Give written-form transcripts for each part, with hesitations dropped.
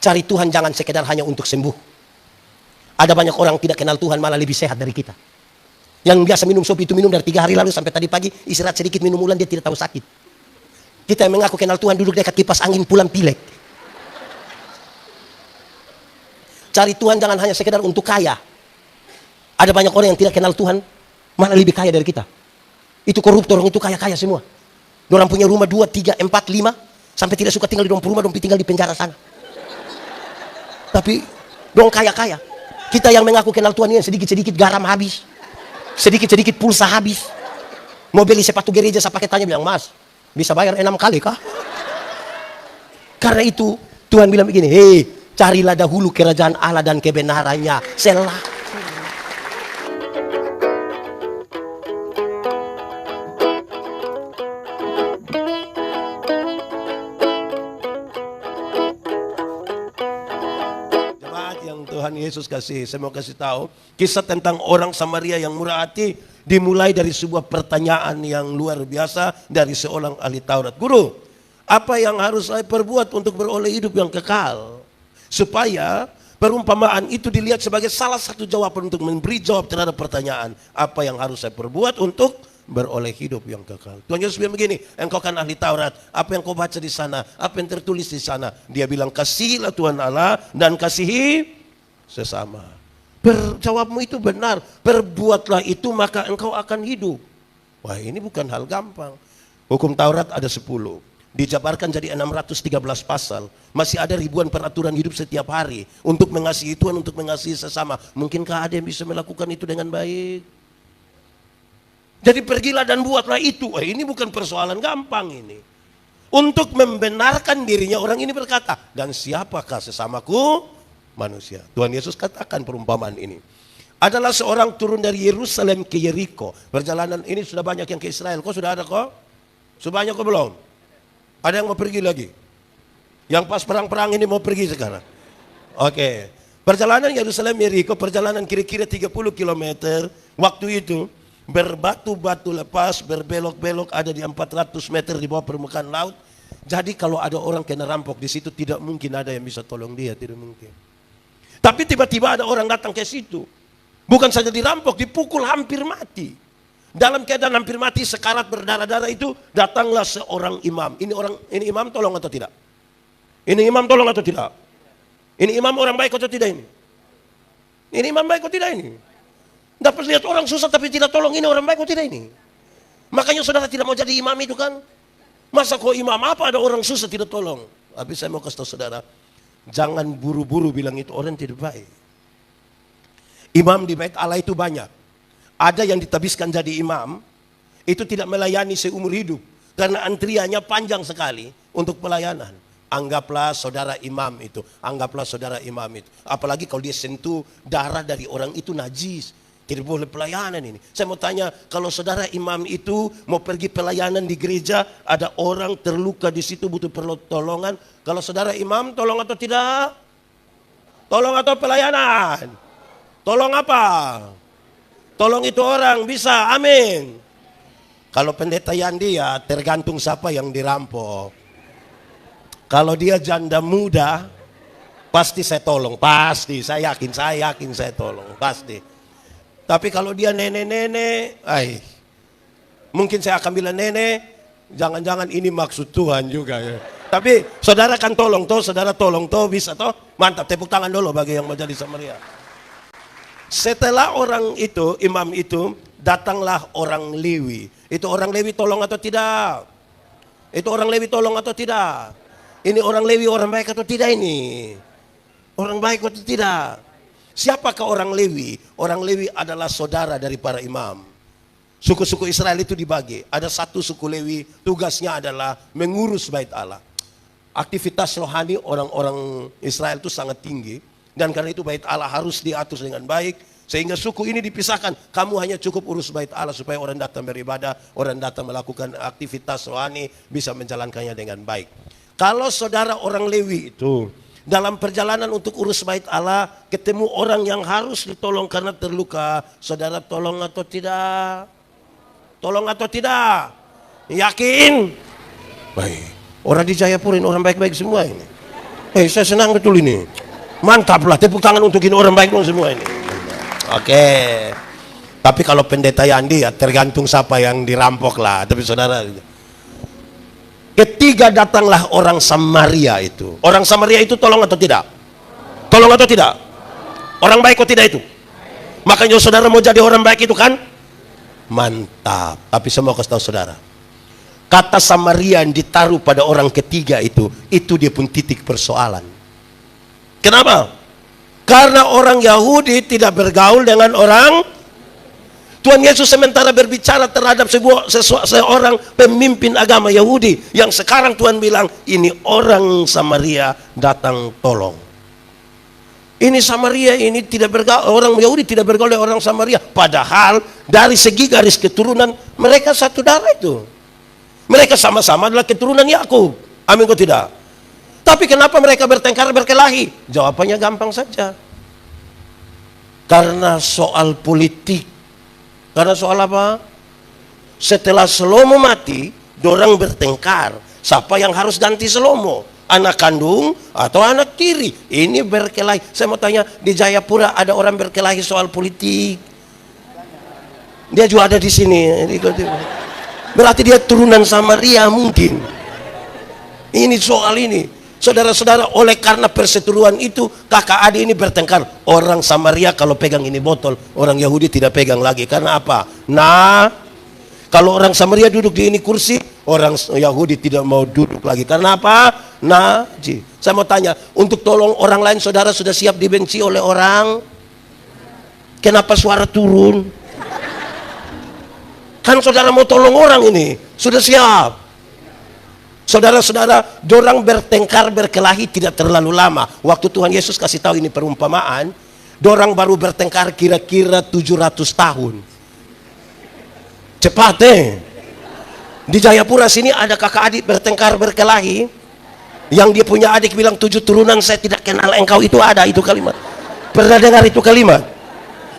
Cari Tuhan jangan sekedar hanya untuk sembuh. Ada banyak orang tidak kenal Tuhan malah lebih sehat dari kita. Yang biasa minum sop itu minum dari 3 hari lalu sampai tadi pagi, istirahat sedikit minum ulang dia tidak tahu sakit. Kita yang mengaku kenal Tuhan duduk dekat kipas angin pulang pilek. Cari Tuhan jangan hanya sekedar untuk kaya. Ada banyak orang yang tidak kenal Tuhan malah lebih kaya dari kita. Itu koruptor, itu kaya-kaya semua. Dorang punya rumah 2, 3, 4, 5 sampai tidak suka tinggal di rumah, dong tinggal di penjara sana. Tapi dong kaya-kaya. Kita yang mengaku kenal Tuhan ini sedikit-sedikit garam habis. Sedikit-sedikit pulsa habis. Mau beli sepatu gereja saya pakai tanya bilang, "Mas, bisa bayar 6 kali kah?" Karena itu Tuhan bilang begini, "Hei, carilah dahulu kerajaan Allah dan kebenarannya." Selah. Tuhan Yesus kasih, saya mau kasih tahu kisah tentang orang Samaria yang murah hati dimulai dari sebuah pertanyaan yang luar biasa dari seorang ahli Taurat. "Guru, apa yang harus saya perbuat untuk beroleh hidup yang kekal?" Supaya perumpamaan itu dilihat sebagai salah satu jawaban untuk memberi jawab terhadap pertanyaan, apa yang harus saya perbuat untuk beroleh hidup yang kekal. Tuhan Yesus bilang begini, "Engkau kan ahli Taurat, apa yang kau baca di sana, apa yang tertulis di sana?" Dia bilang, "Kasihilah Tuhan Allah dan kasihi sesama." Jawabmu itu benar, perbuatlah itu maka engkau akan hidup. Wah, ini bukan hal gampang. Hukum Taurat ada 10, dijabarkan jadi 613 pasal. Masih ada ribuan peraturan hidup setiap hari untuk mengasihi Tuhan, untuk mengasihi sesama. Mungkinkah ada yang bisa melakukan itu dengan baik? Jadi pergilah dan buatlah itu. Wah, ini bukan persoalan gampang ini. Untuk membenarkan dirinya orang ini berkata, "Dan siapakah sesamaku?" Manusia. Tuhan Yesus katakan perumpamaan ini. Adalah seorang turun dari Yerusalem ke Yeriko. Perjalanan ini sudah banyak yang ke Israel. Kok sudah ada kok? Sebanyak kok belum? Ada yang mau pergi lagi? Yang pas perang-perang ini mau pergi sekarang? Oke. Perjalanan Yerusalem Yeriko, perjalanan kira-kira 30 km. Waktu itu berbatu-batu lepas, berbelok-belok ada di 400 meter di bawah permukaan laut. Jadi kalau ada orang kena rampok di situ tidak mungkin ada yang bisa tolong dia, tidak mungkin. Tapi tiba-tiba ada orang datang ke situ. Bukan saja dirampok, dipukul hampir mati. Dalam keadaan hampir mati, sekarat berdarah-darah itu, datanglah seorang imam. Ini imam tolong atau tidak? Ini imam tolong atau tidak? Ini imam orang baik atau tidak ini? Ini imam baik atau tidak ini? Dapat lihat orang susah tapi tidak tolong, ini orang baik atau tidak ini? Makanya saudara tidak mau jadi imam itu kan? Masa kok imam apa ada orang susah tidak tolong? Tapi saya mau kasih tahu saudara, jangan buru-buru bilang itu orang tidak baik. Imam di bait Allah itu banyak. Ada yang ditabiskan jadi imam, itu tidak melayani seumur hidup. Karena antriannya panjang sekali untuk pelayanan. Anggaplah saudara imam itu. Anggaplah saudara imam itu. Apalagi kalau dia sentuh darah dari orang itu najis. Tidak boleh pelayanan ini. Saya mau tanya, kalau saudara imam itu mau pergi pelayanan di gereja, ada orang terluka di situ butuh pertolongan. Kalau saudara imam, tolong atau tidak? Tolong atau pelayanan? Tolong apa? Tolong itu orang, bisa, amin. Kalau pendeta Yandi ya tergantung siapa yang dirampok. Kalau dia janda muda, pasti saya tolong, pasti. Saya yakin saya tolong, pasti. Tapi kalau dia nenek-nenek, mungkin saya akan bilang nenek, jangan-jangan ini maksud Tuhan juga ya. Tapi saudara kan tolong toh, saudara tolong toh, bisa toh. Mantap, tepuk tangan dulu bagi yang mau jadi Samaria. Setelah orang itu, imam itu, datanglah orang Lewi. Itu orang Lewi tolong atau tidak? Itu orang Lewi tolong atau tidak? Ini orang Lewi orang baik atau tidak ini? Orang baik atau tidak? Siapakah orang Lewi? Orang Lewi adalah saudara dari para imam. Suku-suku Israel itu dibagi. Ada satu suku Lewi, tugasnya adalah mengurus bait Allah. Aktivitas rohani orang-orang Israel itu sangat tinggi. Dan karena itu bait Allah harus diatur dengan baik. Sehingga suku ini dipisahkan. Kamu hanya cukup urus bait Allah supaya orang datang beribadah, orang datang melakukan aktivitas rohani, bisa menjalankannya dengan baik. Kalau saudara orang Lewi itu dalam perjalanan untuk urus bait Allah, ketemu orang yang harus ditolong karena terluka, saudara tolong atau tidak? Tolong atau tidak? Yakin? Baik. Orang di Jayapura ini orang baik-baik semua ini. Saya senang betul ini. Mantap lah, tepuk tangan untuk ini orang baik dong semua ini. Oke. Tapi kalau pendeta Yandi ya tergantung siapa yang dirampok lah. Tapi saudara, ketiga datanglah orang Samaria itu. Orang Samaria itu tolong atau tidak? Tolong atau tidak? Orang baik atau tidak itu? Makanya saudara mau jadi orang baik itu kan? Mantap. Tapi saya mau kasih tahu saudara, kata Samaria yang ditaruh pada orang ketiga itu dia pun titik persoalan. Kenapa? Karena orang Yahudi tidak bergaul dengan orang. Tuhan Yesus sementara berbicara terhadap seorang pemimpin agama Yahudi, yang sekarang Tuhan bilang, ini orang Samaria datang tolong. Ini Samaria ini tidak bergaul, orang Yahudi tidak bergaul dengan orang Samaria. Padahal dari segi garis keturunan mereka satu darah itu. Mereka sama-sama adalah keturunan Yakub. Amin kok tidak? Tapi kenapa mereka bertengkar, berkelahi? Jawabannya gampang saja. Karena soal politik. Karena soal apa? Setelah Salomo mati, dorang bertengkar. Siapa yang harus ganti Salomo? Anak kandung atau anak tiri? Ini berkelahi. Saya mau tanya, di Jayapura ada orang berkelahi soal politik? Dia juga ada di sini. Berarti dia turunan Samaria mungkin. Ini soal ini. Saudara-saudara, oleh karena perseteruan itu kakak adik ini bertengkar. Orang Samaria kalau pegang ini botol, orang Yahudi tidak pegang lagi. Karena apa? Nah, kalau orang Samaria duduk di ini kursi, orang Yahudi tidak mau duduk lagi. Karena apa? Nah, saya mau tanya, untuk tolong orang lain saudara sudah siap dibenci oleh orang? Kenapa suara turun? Kan saudara mau tolong orang ini, sudah siap. Saudara-saudara, dorang bertengkar, berkelahi tidak terlalu lama. Waktu Tuhan Yesus kasih tahu ini perumpamaan, dorang baru bertengkar kira-kira 700 tahun. Cepat Di Jayapura sini ada kakak adik bertengkar, berkelahi. Yang dia punya adik bilang 7 turunan saya tidak kenal engkau, itu ada itu kalimat. Pernah dengar itu kalimat?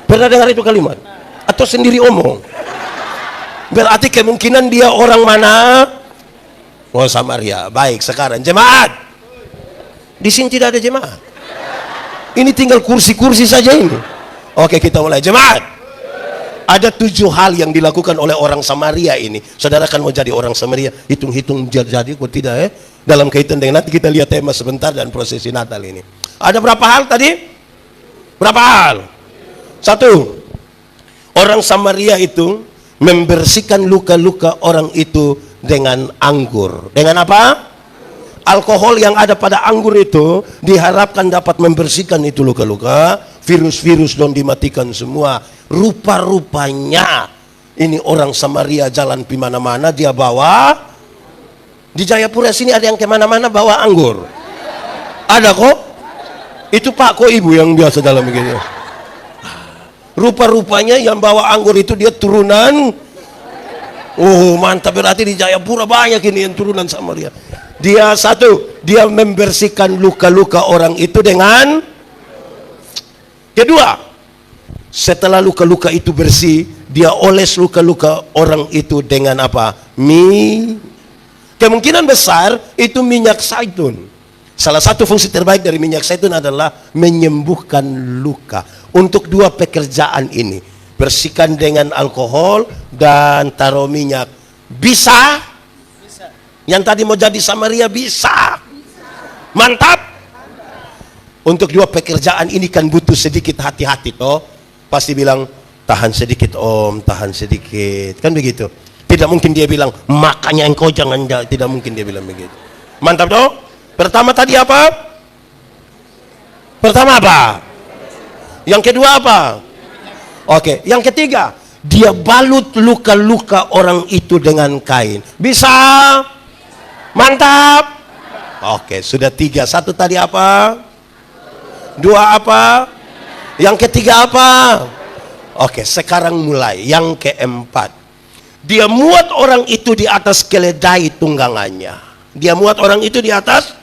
Pernah dengar itu kalimat? Atau sendiri omong? Berarti kemungkinan dia orang mana? Oh, Samaria. Baik, sekarang jemaat. Di sini tidak ada jemaat. Ini tinggal kursi-kursi saja ini. Oke, kita mulai. Jemaat. Ada 7 hal yang dilakukan oleh orang Samaria ini. Saudara kan mau jadi orang Samaria, hitung-hitung jadi kok tidak dalam kaitan dengan nanti kita lihat tema sebentar dan prosesi Natal ini. Ada berapa hal tadi? Berapa hal? 1. Orang Samaria itu membersihkan luka-luka orang itu dengan anggur. Dengan apa? Alkohol yang ada pada anggur itu diharapkan dapat membersihkan itu luka-luka, virus-virus don dimatikan semua. Rupa-rupanya ini orang Samaria jalan di mana-mana dia bawa. Di Jayapura sini ada yang kemana-mana bawa anggur. Ada kok? Itu pak kok ibu yang biasa dalam begitu. Rupa-rupanya yang bawa anggur itu dia turunan. Oh mantap, berarti di Jayapura banyak ini yang turunan Samaria. Dia dia membersihkan luka-luka orang itu dengan. Kedua, setelah luka-luka itu bersih, dia oles luka-luka orang itu dengan apa? Kemungkinan besar itu minyak zaitun. Salah satu fungsi terbaik dari minyak zaitun adalah menyembuhkan luka. Untuk 2 pekerjaan ini, bersihkan dengan alkohol dan taruh minyak. Bisa? Yang tadi mau jadi Samaria bisa. Mantap. Untuk 2 pekerjaan ini kan butuh sedikit hati-hati toh. Pasti bilang tahan sedikit om, tahan sedikit. Kan begitu. Tidak mungkin dia bilang makanya engkau jangan, tidak mungkin dia bilang begitu. Mantap toh. Pertama tadi apa? Pertama apa? Yang kedua apa? Oke, yang ketiga, dia balut luka-luka orang itu dengan kain. Bisa? Mantap. Oke, sudah 3. 1 tadi apa? 2 apa? Yang ketiga apa? Oke, sekarang mulai. Yang keempat, dia muat orang itu di atas keledai tunggangannya. Dia muat orang itu di atas.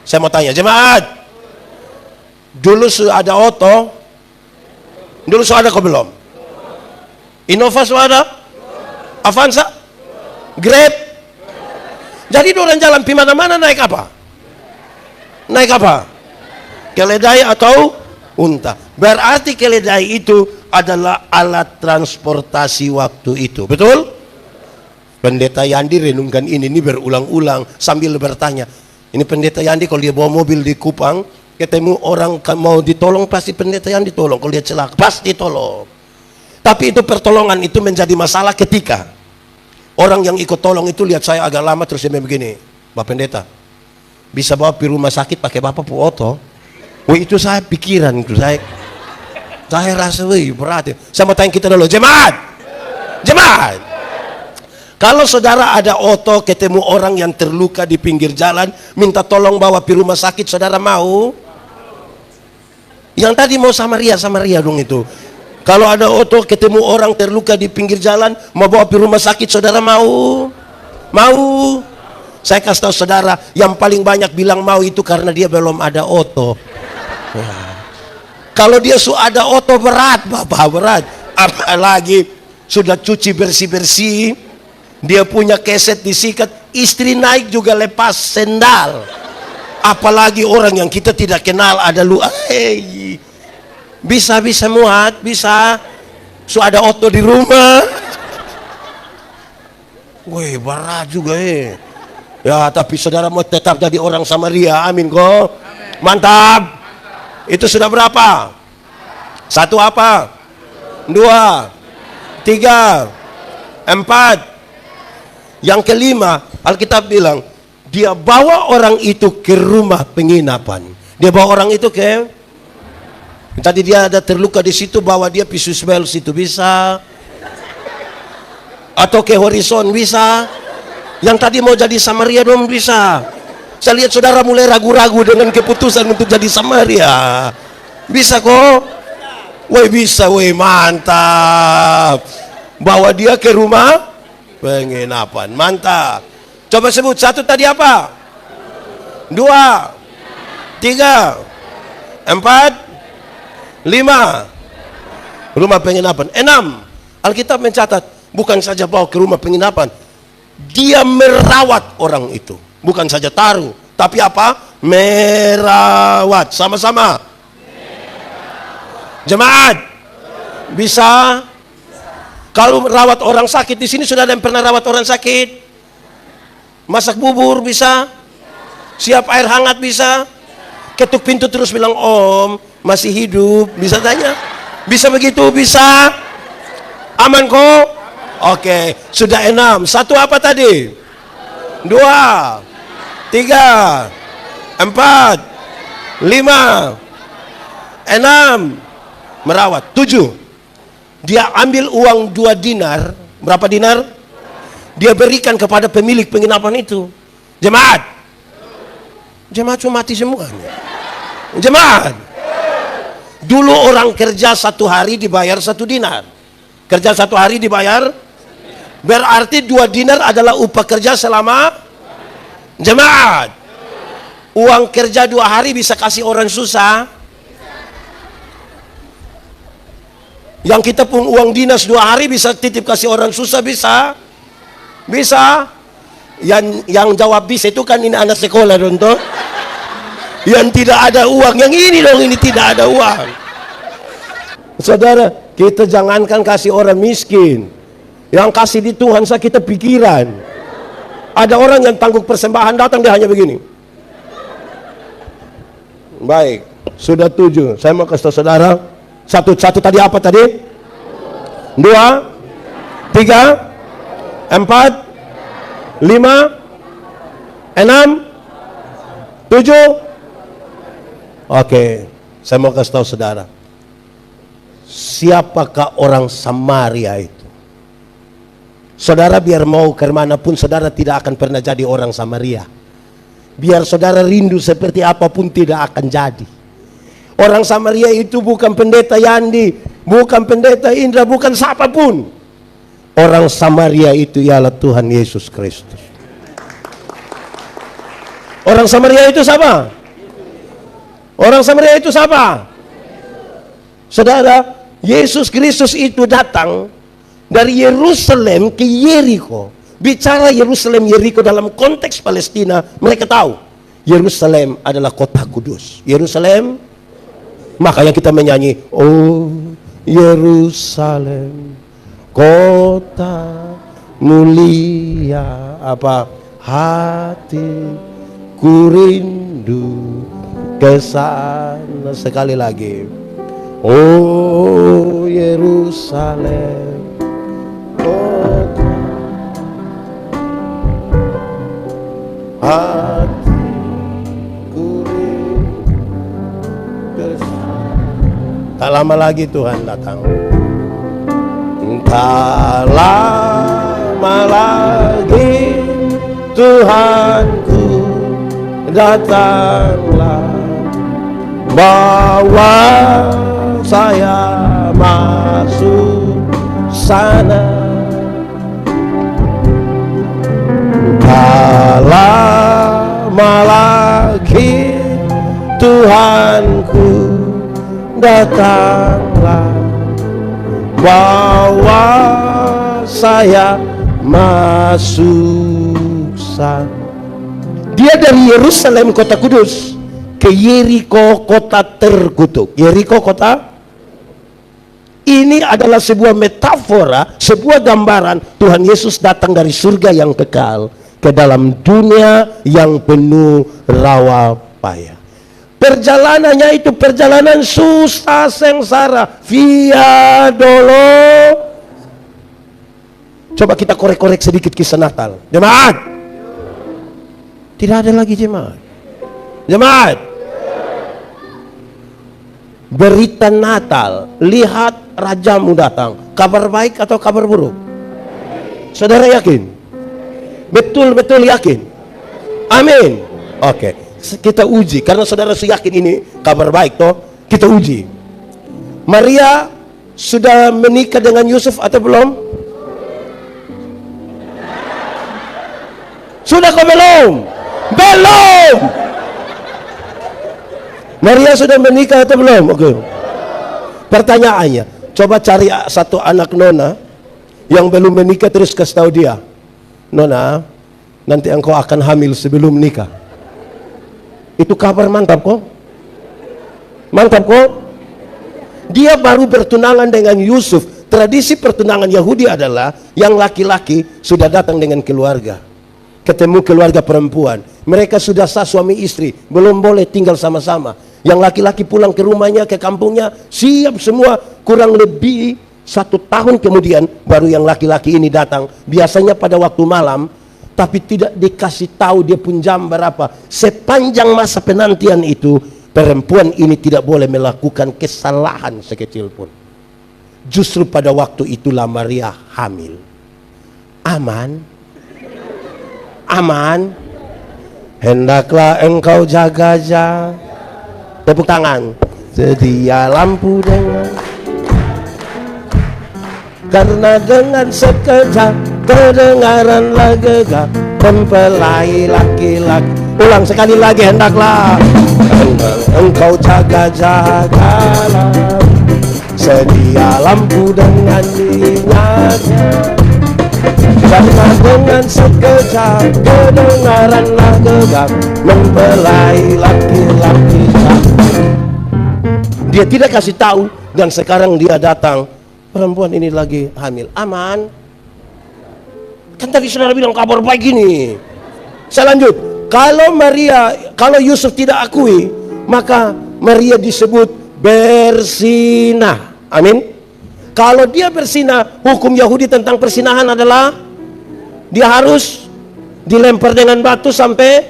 Saya mau tanya, jemaat. Dulu sudah ada Otto. Dulu sudah ada kok belum? Innova sudah ada? Avanza? Grab? Jadi orang jalan di mana-mana naik apa? Naik apa? Keledai atau unta. Berarti keledai itu adalah alat transportasi waktu itu. Betul? Pendeta Yandi renungkan ini berulang-ulang sambil bertanya. Ini Pendeta Yandi kalau dia bawa mobil di Kupang, ketemu orang mau ditolong, pasti Pendeta Yandi tolong. Kalau dia celaka, pasti tolong. Tapi itu pertolongan itu menjadi masalah ketika orang yang ikut tolong itu lihat saya agak lama, terus dia begini, Pak Pendeta, bisa bawa pergi rumah sakit pakai Bapak foto? Wih, itu saya pikiran itu, saya rasa berat. Saya mau tanya kita dulu, jemaat. Kalau saudara ada oto ketemu orang yang terluka di pinggir jalan, minta tolong bawa pergi rumah sakit, saudara mau? Yang tadi mau Samaria dong itu. Kalau ada oto ketemu orang terluka di pinggir jalan, mau bawa pergi rumah sakit, saudara mau? Mau? Saya kasih tahu saudara, yang paling banyak bilang mau itu karena dia belum ada oto. Ya. Kalau dia sudah ada oto berat, Bapak berat. Apalagi sudah cuci bersih-bersih, dia punya keset disikat, istri naik juga lepas sendal. Apalagi orang yang kita tidak kenal ada bisa muat, bisa. Sudah ada oto di rumah. Wih, berat juga Ya, tapi saudara mau tetap jadi orang Samaria, amin kok. Mantap. Itu sudah berapa? 1 apa? 2, 3, 4. Yang kelima, Alkitab bilang, dia bawa orang itu ke rumah penginapan. Dia bawa orang itu ke, tadi dia ada terluka di situ, bawa dia Pisus Bel situ bisa, atau ke Horizon bisa. Yang tadi mau jadi Samaria dong bisa. Saya lihat saudara mulai ragu-ragu dengan keputusan untuk jadi Samaria. Bisa kok? Woi bisa, woi mantap. Bawa dia ke rumah penginapan, mantap. Coba sebut 1 tadi apa? 2, 3, 4, 5. Rumah penginapan. 6. Alkitab mencatat, bukan saja bawa ke rumah penginapan, dia merawat orang itu. Bukan saja taruh, tapi apa? Merawat. Sama-sama. Jemaat, bisa? Kalau merawat orang sakit, di sini sudah ada yang pernah rawat orang sakit? Masak bubur bisa? Siap air hangat bisa? Ketuk pintu terus bilang, Om, masih hidup? Bisa tanya? Bisa begitu? Bisa? Aman kok? Oke, sudah 6. 1 apa tadi? 2, 3, 4, 5, 6. Merawat. 7. Dia ambil uang 2 dinar. Berapa dinar? Dia berikan kepada pemilik penginapan itu. Jemaat cuma mati semuanya. Jemaat, dulu orang kerja 1 hari dibayar 1 dinar. Kerja 1 hari dibayar, berarti 2 dinar adalah upah kerja selama. Jemaat, uang kerja 2 hari bisa kasih orang susah. Yang kita pun uang dinas 2 hari bisa titip kasih orang susah, bisa? Bisa? Yang jawab bisa itu kan ini anak sekolah dong toh. Yang tidak ada uang, yang ini dong, ini tidak ada uang. Saudara, kita jangankan kasih orang miskin, yang kasih di Tuhan saya kita pikiran. Ada orang yang tanggung persembahan datang dia hanya begini. Baik, sudah 7. Saya mau kasih tahu saudara, satu tadi apa tadi? 2, 3, 4, 5, 6, 7. Oke, saya mau kasih tahu saudara, siapakah orang Samaria itu? Saudara biar mau kemanapun, saudara tidak akan pernah jadi orang Samaria. Biar saudara rindu seperti apapun, tidak akan jadi. Orang Samaria itu bukan pendeta Yandi, bukan pendeta Indra, bukan siapapun. Orang Samaria itu ialah Tuhan Yesus Kristus. Orang Samaria itu siapa? Orang Samaria itu siapa? Saudara, Yesus Kristus itu datang dari Yerusalem ke Yeriko. Bicara Yerusalem, Yeriko dalam konteks Palestina, mereka tahu Yerusalem adalah kota kudus. Yerusalem, makanya kita menyanyi, oh Yerusalem, kota mulia, apa, hatiku rindu ke sana. Sekali lagi, oh Yerusalem, kota hatiku rindu ke sana. Tak lama lagi Tuhan datang. Tak lama lagi Tuhanku datanglah, bawa saya masuk sana. Tak lama lagi Tuhanku datanglah, bawa saya masuk sana. Dia dari Yerusalem kota kudus ke Yeriko kota terkutuk. Yeriko kota, ini adalah sebuah metafora, sebuah gambaran Tuhan Yesus datang dari surga yang kekal ke dalam dunia yang penuh rawa payah. Perjalanannya itu perjalanan susah sengsara, via dolo. Coba kita korek-korek sedikit kisah Natal. Jemaat, tidak ada lagi jemaat. Jemaat, berita Natal, lihat rajamu datang. Kabar baik atau kabar buruk? Saudara yakin? Betul-betul yakin? Amin. Oke, kita uji. Karena saudara yakin ini kabar baik toh, kita uji. Maria sudah menikah dengan Yusuf atau belum? Sudah kok belum? Belum. Maria sudah menikah atau belum? Oke. Pertanyaannya, coba cari satu anak nona yang belum menikah, terus kasih tahu dia, Nona, nanti engkau akan hamil sebelum nikah. Itu kabar mantap kok. Mantap kok. Dia baru bertunangan dengan Yusuf. Tradisi pertunangan Yahudi adalah yang laki-laki sudah datang dengan keluarga, ketemu keluarga perempuan. Mereka sudah sah suami istri, belum boleh tinggal sama-sama. Yang laki-laki pulang ke rumahnya, ke kampungnya, siap semua. Kurang lebih 1 tahun kemudian baru yang laki-laki ini datang. Biasanya pada waktu malam, tapi tidak dikasih tahu dia pun jam berapa. Sepanjang masa penantian itu, perempuan ini tidak boleh melakukan kesalahan sekecil pun. Justru pada waktu itulah Maria hamil. Aman? Aman? Hendaklah engkau jaga-jaga. Tepuk tangan. Sedia lampu dengan, karena dengan sekejap kedengaranlah gegap mempelai laki-laki. Ulang sekali lagi, hendaklah engkau jaga-jagalah. Sedia lampu dengan minyaknya, karena dengan sekejap kedengaranlah gegap mempelai laki-laki. Dia tidak kasih tahu, dan sekarang dia datang. Perempuan ini lagi hamil. Aman? Kan tadi saudara bilang kabar baik ini. Saya lanjut. Kalau Yusuf tidak akui, maka Maria disebut bersinah. Amin. Kalau dia bersinah, hukum Yahudi tentang persinahan adalah dia harus dilempar dengan batu sampai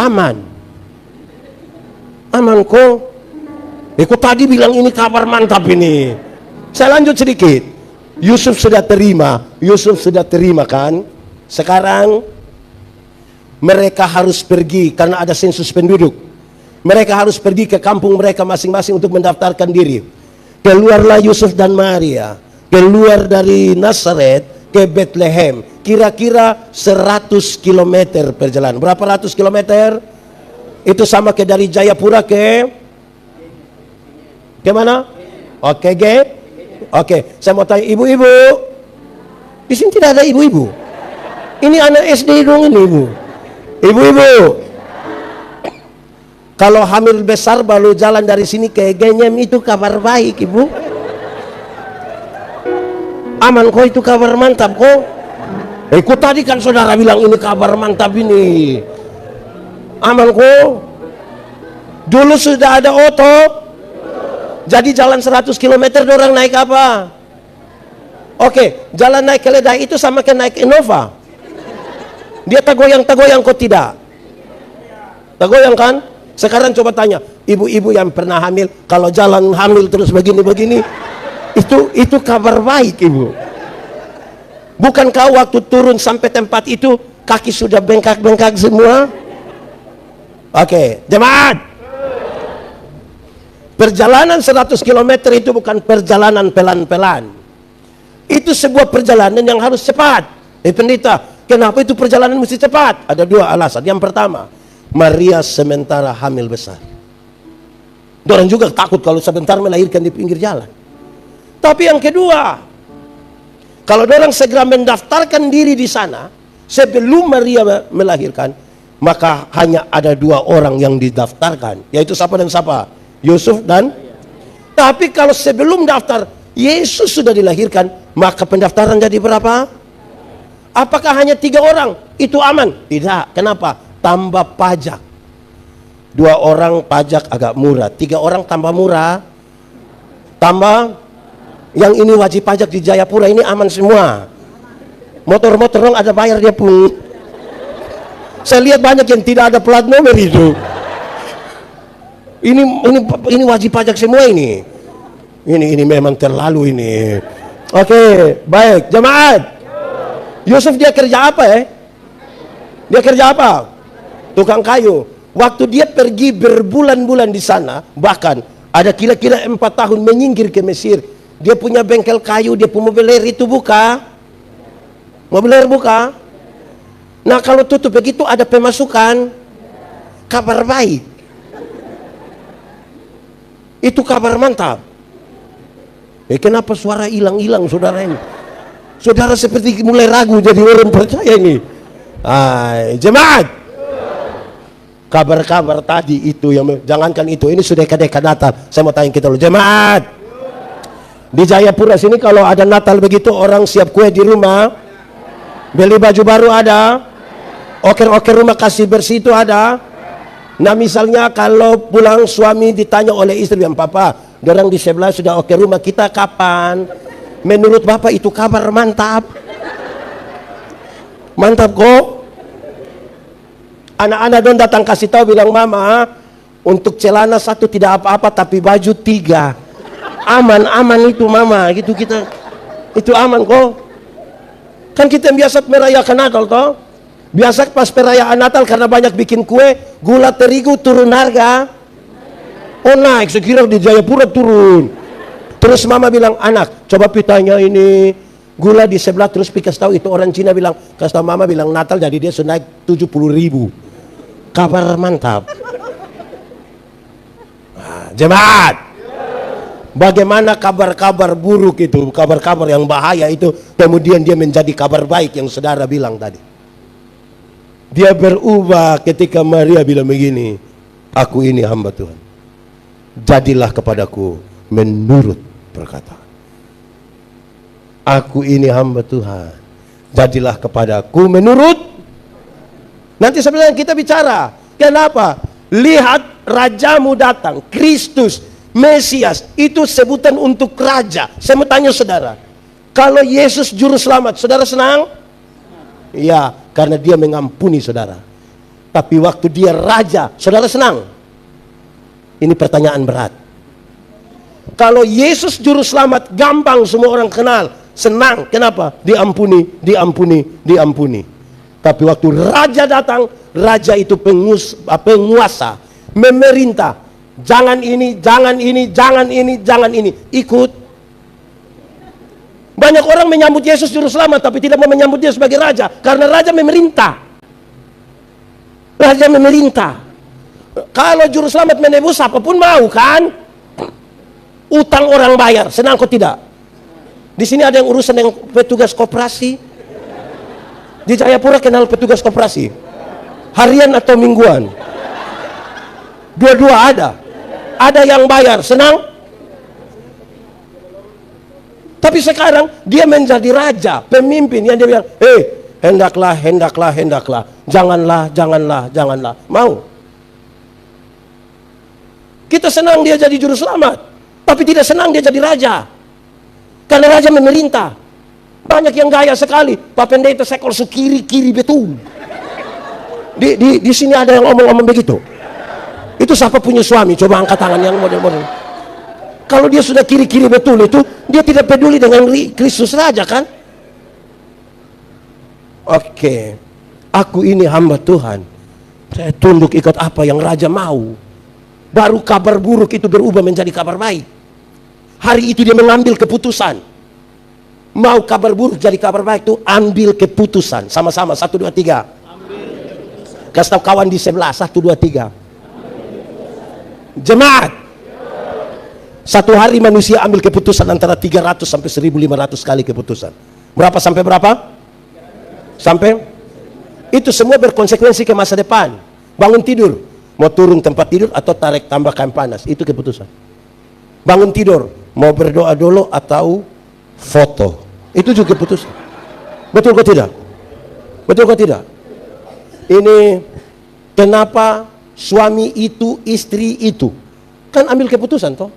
aman. Aman kok. Kok tadi bilang ini kabar mantap ini. Saya lanjut sedikit. Yusuf sudah terima kan. Sekarang mereka harus pergi karena ada sensus penduduk. Mereka harus pergi ke kampung mereka masing-masing untuk mendaftarkan diri. Keluarlah Yusuf dan Maria, keluar dari Nazaret ke Bethlehem. Kira-kira 100 km perjalanan. Berapa ratus kilometer? Itu sama kayak dari Jayapura ke mana? Oke, Oke, saya mau tanya ibu-ibu. Di sini tidak ada ibu-ibu. Ini anak SD dong ini, ibu. Ibu-ibu, Kalau hamil besar baru jalan dari sini ke Genyem itu kabar baik, Ibu. Aman kok, itu kabar mantap kok. Kok tadi kan saudara bilang ini kabar mantap ini. Aman kok. Dulu sudah ada oto. Jadi jalan 100 km orang naik apa? Oke, jalan naik keledai itu sama kayak naik Innova. Dia tergoyang-tergoyang kok tidak? Tergoyang kan? Sekarang coba tanya, ibu-ibu yang pernah hamil, kalau jalan hamil terus begini-begini, itu kabar baik, Ibu. Bukankah waktu turun sampai tempat itu kaki sudah bengkak-bengkak semua? Oke, jemaat. Perjalanan 100 km itu bukan perjalanan pelan-pelan. Itu sebuah perjalanan yang harus cepat. Pendeta, kenapa itu perjalanan mesti cepat? Ada dua alasan. Yang pertama, Maria sementara hamil besar. Orang juga takut kalau sebentar melahirkan di pinggir jalan. Tapi yang kedua, kalau orang segera mendaftarkan diri di sana sebelum Maria melahirkan, maka hanya ada dua orang yang didaftarkan, yaitu siapa dan siapa? Yusuf dan. Tapi kalau sebelum daftar Yesus sudah dilahirkan, maka pendaftaran jadi berapa? Apakah hanya 3 orang? Itu aman? Tidak. Kenapa? Tambah pajak. 2 orang pajak agak murah, 3 orang tambah murah. Tambah yang ini wajib pajak di Jayapura ini aman semua. Motor-motor dong ada bayar dia pun. Saya lihat banyak yang tidak ada plat nomor itu. Ini wajib pajak semua ini. Ini memang terlalu ini. Oke, baik, jemaat. Yusuf dia kerja apa ya? Dia kerja apa? Tukang kayu. Waktu dia pergi berbulan-bulan di sana, bahkan ada kira-kira 4 tahun menyingkir ke Mesir. Dia punya bengkel kayu, dia punya mobil air itu buka. Mobil air buka. Nah kalau tutup begitu ada pemasukan. Kabar baik. Itu kabar mantap. Kenapa suara hilang-hilang saudara ini? Saudara seperti mulai ragu jadi orang percaya ini. Jemaat. Kabar-kabar tadi itu yang jangankan itu, ini sudah dekat Natal. Saya mau tanya kita dulu, jemaat. Di Jayapura sini kalau ada Natal begitu orang siap kue di rumah, beli baju baru ada, oker-oker rumah kasih bersih itu ada. Nah misalnya kalau pulang suami ditanya oleh istri yang papa, dorang di sebelah sudah oker rumah kita kapan? Menurut bapak itu kabar mantap. Mantap kok. Anak-anak don datang kasih tahu bilang mama, untuk celana 1 tidak apa-apa tapi baju 3. Aman itu mama, gitu kita. Itu aman kok. Kan kita biasa merayakan Natal toh. Biasa pas perayaan Natal karena banyak bikin kue, gula terigu turun harga. Oh naik, sekira di Jayapura turun. Terus mama bilang, anak coba pitanya ini gula di sebelah, terus pi kasih tahu itu orang Cina bilang, kasih tahu mama bilang Natal jadi dia sudah naik 70.000. Kabar mantap. Jemaat, bagaimana kabar-kabar buruk itu, kabar-kabar yang bahaya itu, kemudian dia menjadi kabar baik yang saudara bilang tadi. Dia berubah ketika Maria bilang begini, aku ini hamba Tuhan, jadilah kepadaku menurut perkataan. Aku ini hamba Tuhan, jadilah kepadaku menurut. Nanti sebenarnya kita bicara, kenapa? Lihat rajamu datang, Kristus, Mesias, itu sebutan untuk raja. Saya mau tanya saudara, kalau Yesus juru selamat, saudara senang? Ya, karena dia mengampuni saudara. Tapi waktu dia raja, saudara senang? Ini pertanyaan berat. Kalau Yesus juru selamat, gampang semua orang kenal, senang. Kenapa? Diampuni, diampuni, diampuni. Tapi waktu raja datang, raja itu penguasa, memerintah. Jangan ini, jangan ini, jangan ini, jangan ini. Ikut. Banyak orang menyambut Yesus juru selamat tapi tidak mau menyambut dia sebagai raja, karena raja memerintah. Raja memerintah. Kalau juru selamat menebus apapun mau kan? Utang orang bayar, senang kok tidak? Di sini ada yang urusan dengan petugas koperasi. Di Jayapura kenal petugas koperasi? Harian atau mingguan? Dua-dua ada. Ada yang bayar, senang. Tapi sekarang dia menjadi raja, pemimpin yang dia bilang, hendaklah, hendaklah, hendaklah. Janganlah, janganlah, janganlah. Mau. Kita senang dia jadi juru selamat, tapi tidak senang dia jadi raja. Karena raja memerintah. Banyak yang gaya sekali. Pak Pendeta sekol sekiri-kiri betul. Di sini ada yang ngomong-ngomong begitu. Itu siapa punya suami? Coba angkat tangan yang model-model. Kalau dia sudah kiri-kiri betul itu, dia tidak peduli dengan Kristus Raja kan? Oke, aku ini hamba Tuhan. Saya tunduk ikut apa yang Raja mau. Baru kabar buruk itu berubah menjadi kabar baik. Hari itu dia mengambil keputusan. Mau kabar buruk jadi kabar baik itu ambil keputusan. Sama-sama, 1, 2, 3. Kasih tahu kawan di sebelah, 1, 2, 3. Jemaat. Satu hari manusia ambil keputusan antara 300 sampai 1500 kali keputusan. Berapa sampai berapa? Sampai? Itu semua berkonsekuensi ke masa depan. Bangun tidur, mau turun tempat tidur atau tarik tambahkan panas, itu keputusan. Bangun tidur, mau berdoa dulu atau foto, itu juga keputusan. Betul kok tidak? Betul kok tidak? Ini kenapa suami itu, istri itu kan ambil keputusan toh.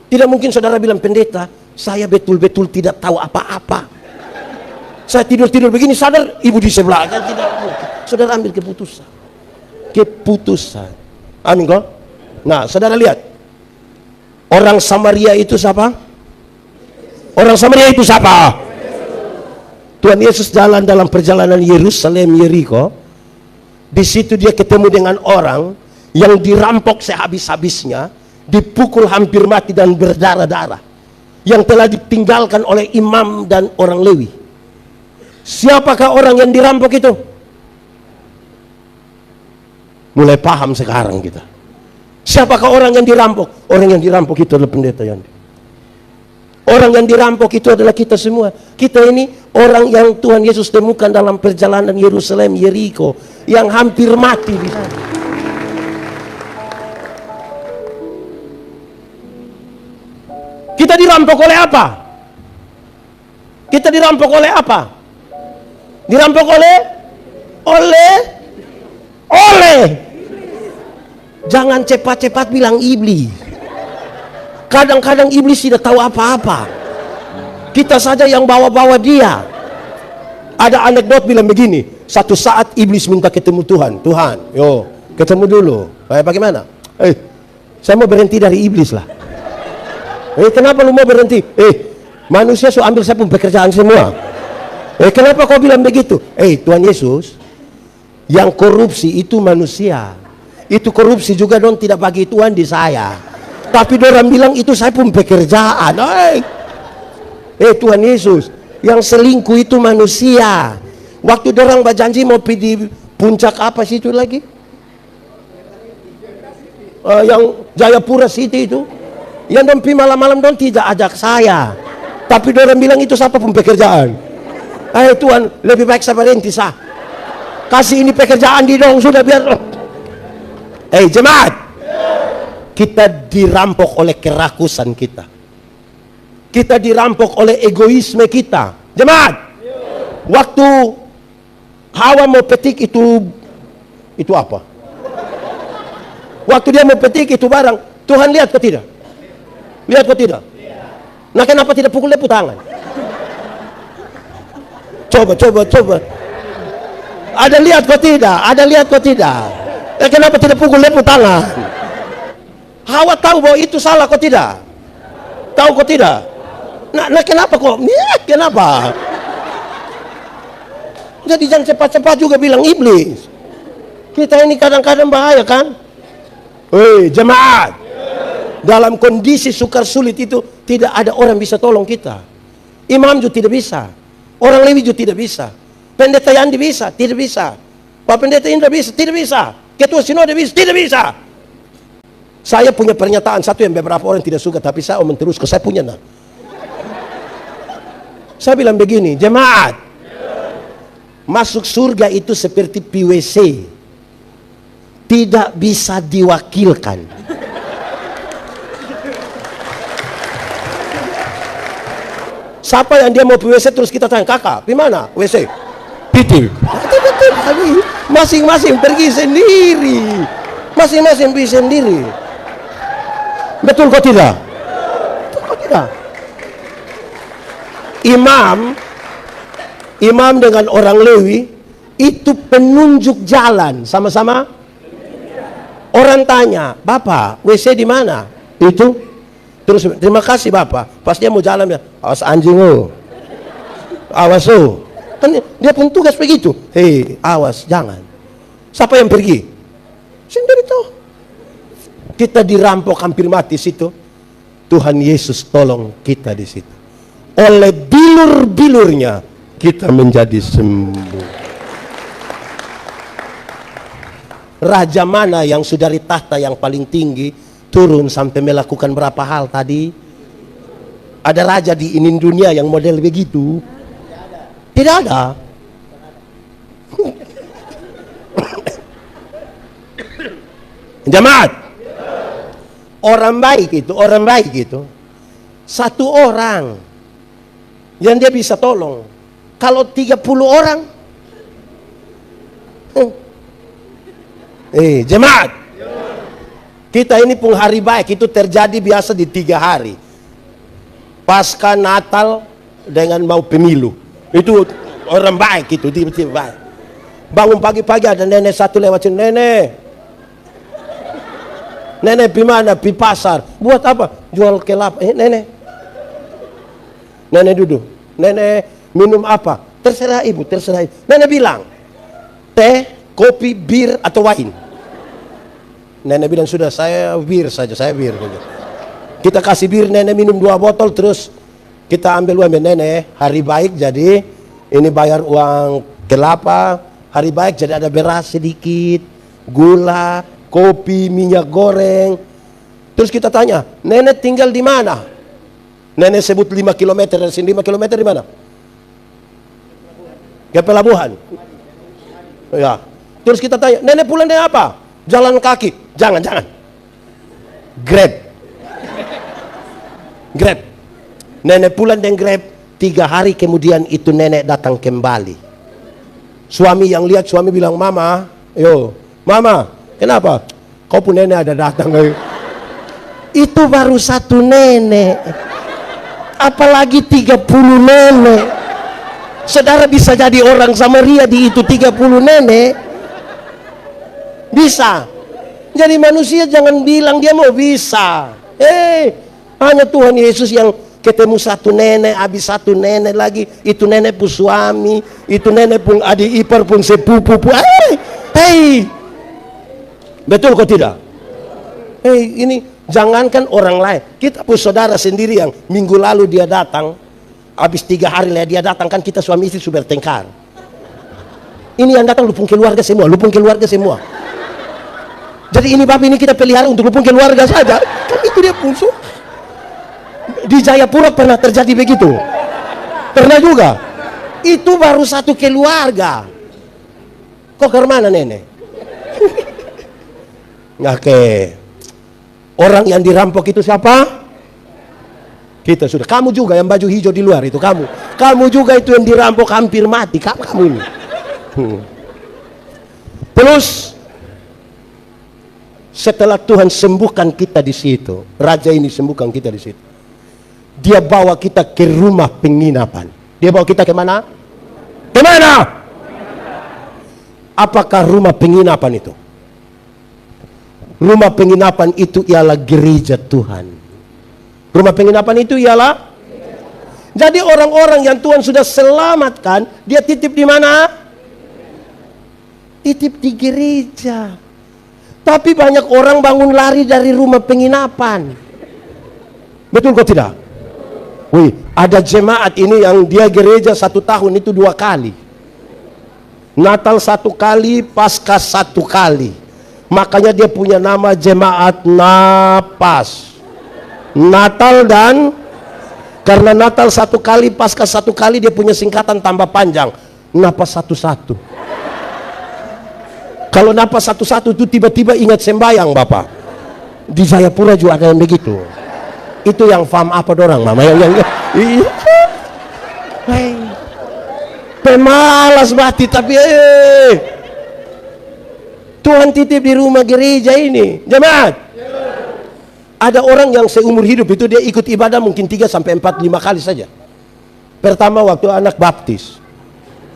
Tidak mungkin saudara bilang, pendeta, saya betul-betul tidak tahu apa-apa. Saya tidur-tidur begini, sadar ibu di sebelah. Kan tidak mungkin. Saudara ambil keputusan. Keputusan. Amin kok? Nah, saudara lihat. Orang Samaria itu siapa? Orang Samaria itu siapa? Tuhan Yesus jalan dalam perjalanan Yerusalem, Yeriko. Di situ dia ketemu dengan orang yang dirampok sehabis-habisnya, dipukul hampir mati dan berdarah-darah, yang telah ditinggalkan oleh imam dan orang Lewi. Siapakah orang yang dirampok itu? Mulai paham sekarang kita. Siapakah orang yang dirampok? Orang yang dirampok itu adalah pendeta Yandi. Orang yang dirampok itu adalah kita semua. Kita ini orang yang Tuhan Yesus temukan dalam perjalanan Yerusalem, Yeriko, yang hampir mati di sana. Kita dirampok oleh apa? Kita dirampok oleh apa? Dirampok oleh jangan cepat-cepat bilang iblis. Kadang-kadang iblis tidak tahu apa-apa. Kita saja yang bawa-bawa dia. Ada anekdot bilang begini, satu saat iblis minta ketemu Tuhan. Tuhan, yo ketemu dulu. Bagaimana? Saya mau berhenti dari iblis lah. Kenapa lu mau berhenti? Manusia sudah ambil saya pun pekerjaan semua. Kenapa kau bilang begitu? Tuhan Yesus, yang korupsi itu manusia. Itu korupsi juga dong, tidak bagi Tuhan di saya. Tapi orang bilang itu saya pun pekerjaan. Tuhan Yesus, yang selingkuh itu manusia. Waktu orang berjanji mau pergi puncak apa sih itu lagi? Yang Jayapura City itu. Yang dong pi malam-malam dong tidak ajak saya. Tapi orang bilang itu siapa pun pekerjaan. Tuhan, lebih baik saya berhenti sah. Kasih ini pekerjaan di dong sudah biar. Jemaat. Kita dirampok oleh kerakusan kita. Kita dirampok oleh egoisme kita. Jemaat. Waktu Hawa mau petik itu apa? Waktu dia mau petik itu barang, Tuhan lihat kok tidak? Lihat kok tidak? Nah, kenapa tidak pukul lepuk tangan? Coba. Ada lihat kok tidak? Ada lihat kok tidak? Kenapa tidak pukul lepuk tangan? Hawa tahu bahwa itu salah kok tidak? Tahu kok tidak? Nah kenapa kok? Kenapa? Jadi jangan cepat-cepat juga bilang iblis. Kita ini kadang-kadang bahaya kan? Jemaat. Dalam kondisi sukar sulit itu tidak ada orang bisa tolong kita. Imam juga tidak bisa. Orang Lewi juga tidak bisa. Pendeta Yandi bisa, tidak bisa. Pak Pendeta Indra bisa, tidak bisa. Ketua Sinode bisa, tidak bisa. Saya punya pernyataan satu yang beberapa orang tidak suka, tapi saya omong terus ke saya punya. Saya bilang begini, jemaat. Masuk surga itu seperti PWC. tidak bisa diwakilkan. Siapa yang dia mau ke WC terus kita tanya, kakak, di mana WC? Betul. Betul. Masing-masing pergi sendiri. Masing-masing pergi sendiri. Betul kok tidak? Betul kok tidak? Imam dengan orang Lewi itu penunjuk jalan sama-sama. Orang tanya, Bapak, WC di mana? Itu. Terus terima kasih Bapak. Pas dia mau jalan dia, awas anjing oh. Awas oh. Kan dia pun tugas begitu. Hei, awas, jangan. Siapa yang pergi? Sendiri tuh. Kita dirampok hampir mati situ. Tuhan Yesus tolong kita di situ. Oleh bilur-bilurnya kita menjadi sembuh. Raja mana yang sudah di tahta yang paling tinggi turun sampai melakukan berapa hal tadi? Ada raja di ini dunia yang model begitu? Tidak ada. Jemaat, orang baik itu satu orang yang dia bisa tolong. Kalau 30 orang, jemaat, kita ini pun hari baik itu terjadi biasa di 3 hari. Pasca, Natal, dengan mau pemilu. Itu orang baik itu, tiba-tiba baik. Bangun pagi-pagi ada nenek satu lewat sini, nenek pi mana? Pi pasar. Buat apa? Jual kelapa. Nenek duduk. Nenek minum apa? Terserah ibu, terserah ibu. Nenek bilang, teh, kopi, bir, atau wine. Nenek bilang, sudah saya bir saja. Kita kasih bir, nenek minum 2 botol, terus kita ambil uang. Nenek, hari baik jadi ini bayar uang kelapa, hari baik jadi ada beras sedikit, gula, kopi, minyak goreng. Terus kita tanya, nenek tinggal di mana? Nenek sebut 5 km dari sini. 5 km di mana? Ke pelabuhan. Ya. Terus kita tanya, nenek pulang dengan apa? Jalan kaki. Jangan. Grab. Nenek pulang dengan Grab. 3 hari kemudian itu nenek datang kembali. Suami yang lihat, suami bilang, Mama, kenapa? Kau pun nenek ada datang. Itu baru 1 nenek. Apalagi 30 nenek. Saudara bisa jadi orang Samaria di itu 30 nenek. Bisa. Jadi manusia jangan bilang dia mau bisa. Hanya Tuhan Yesus yang ketemu 1 nenek, habis 1 nenek lagi. Itu nenek pun suami, itu nenek pun adik ipar pun sepupu pun. Betul kok tidak? Ini jangankan orang lain, kita pun saudara sendiri yang minggu lalu dia datang, habis 3 hari lah dia datang, kan kita suami istri sudah bertengkar. Ini yang datang lupung keluarga semua. Jadi ini babi ini kita pelihara untuk lupung keluarga saja. Kan itu dia pun di Jayapura pernah terjadi begitu. Pernah juga. Itu baru 1 keluarga. Kok ke mana nenek? Oke. Orang yang dirampok itu siapa? Kita sudah. Kamu juga yang baju hijau di luar itu kamu. Kamu juga itu yang dirampok hampir mati. Kamu ini. Terus setelah Tuhan sembuhkan kita di situ, raja ini sembuhkan kita di situ. Dia bawa kita ke rumah penginapan. Dia bawa kita ke mana? Ke mana? Apakah rumah penginapan itu? Rumah penginapan itu ialah gereja Tuhan. Rumah penginapan itu ialah. Jadi orang-orang yang Tuhan sudah selamatkan, dia titip di mana? Titip di gereja. Tapi banyak orang bangun lari dari rumah penginapan. Betul kok tidak? Wih, ada jemaat ini yang dia gereja 1 tahun itu 2 kali. Natal 1 kali, Paskah 1 kali. Makanya dia punya nama jemaat Napas. Natal dan karena Natal 1 kali, Paskah 1 kali, dia punya singkatan tambah panjang. Napas 1-1. Kalau napas satu-satu itu tiba-tiba ingat sembayang Bapak. Di Jayapura juga ada yang begitu. Itu yang fam apa dorang mama yang iya. Hai. Pemalas mati tapi Tuhan titip di rumah gereja ini. Jemaat. Ada orang yang seumur hidup itu dia ikut ibadah mungkin 3 sampai 4 5 kali saja. Pertama waktu anak baptis.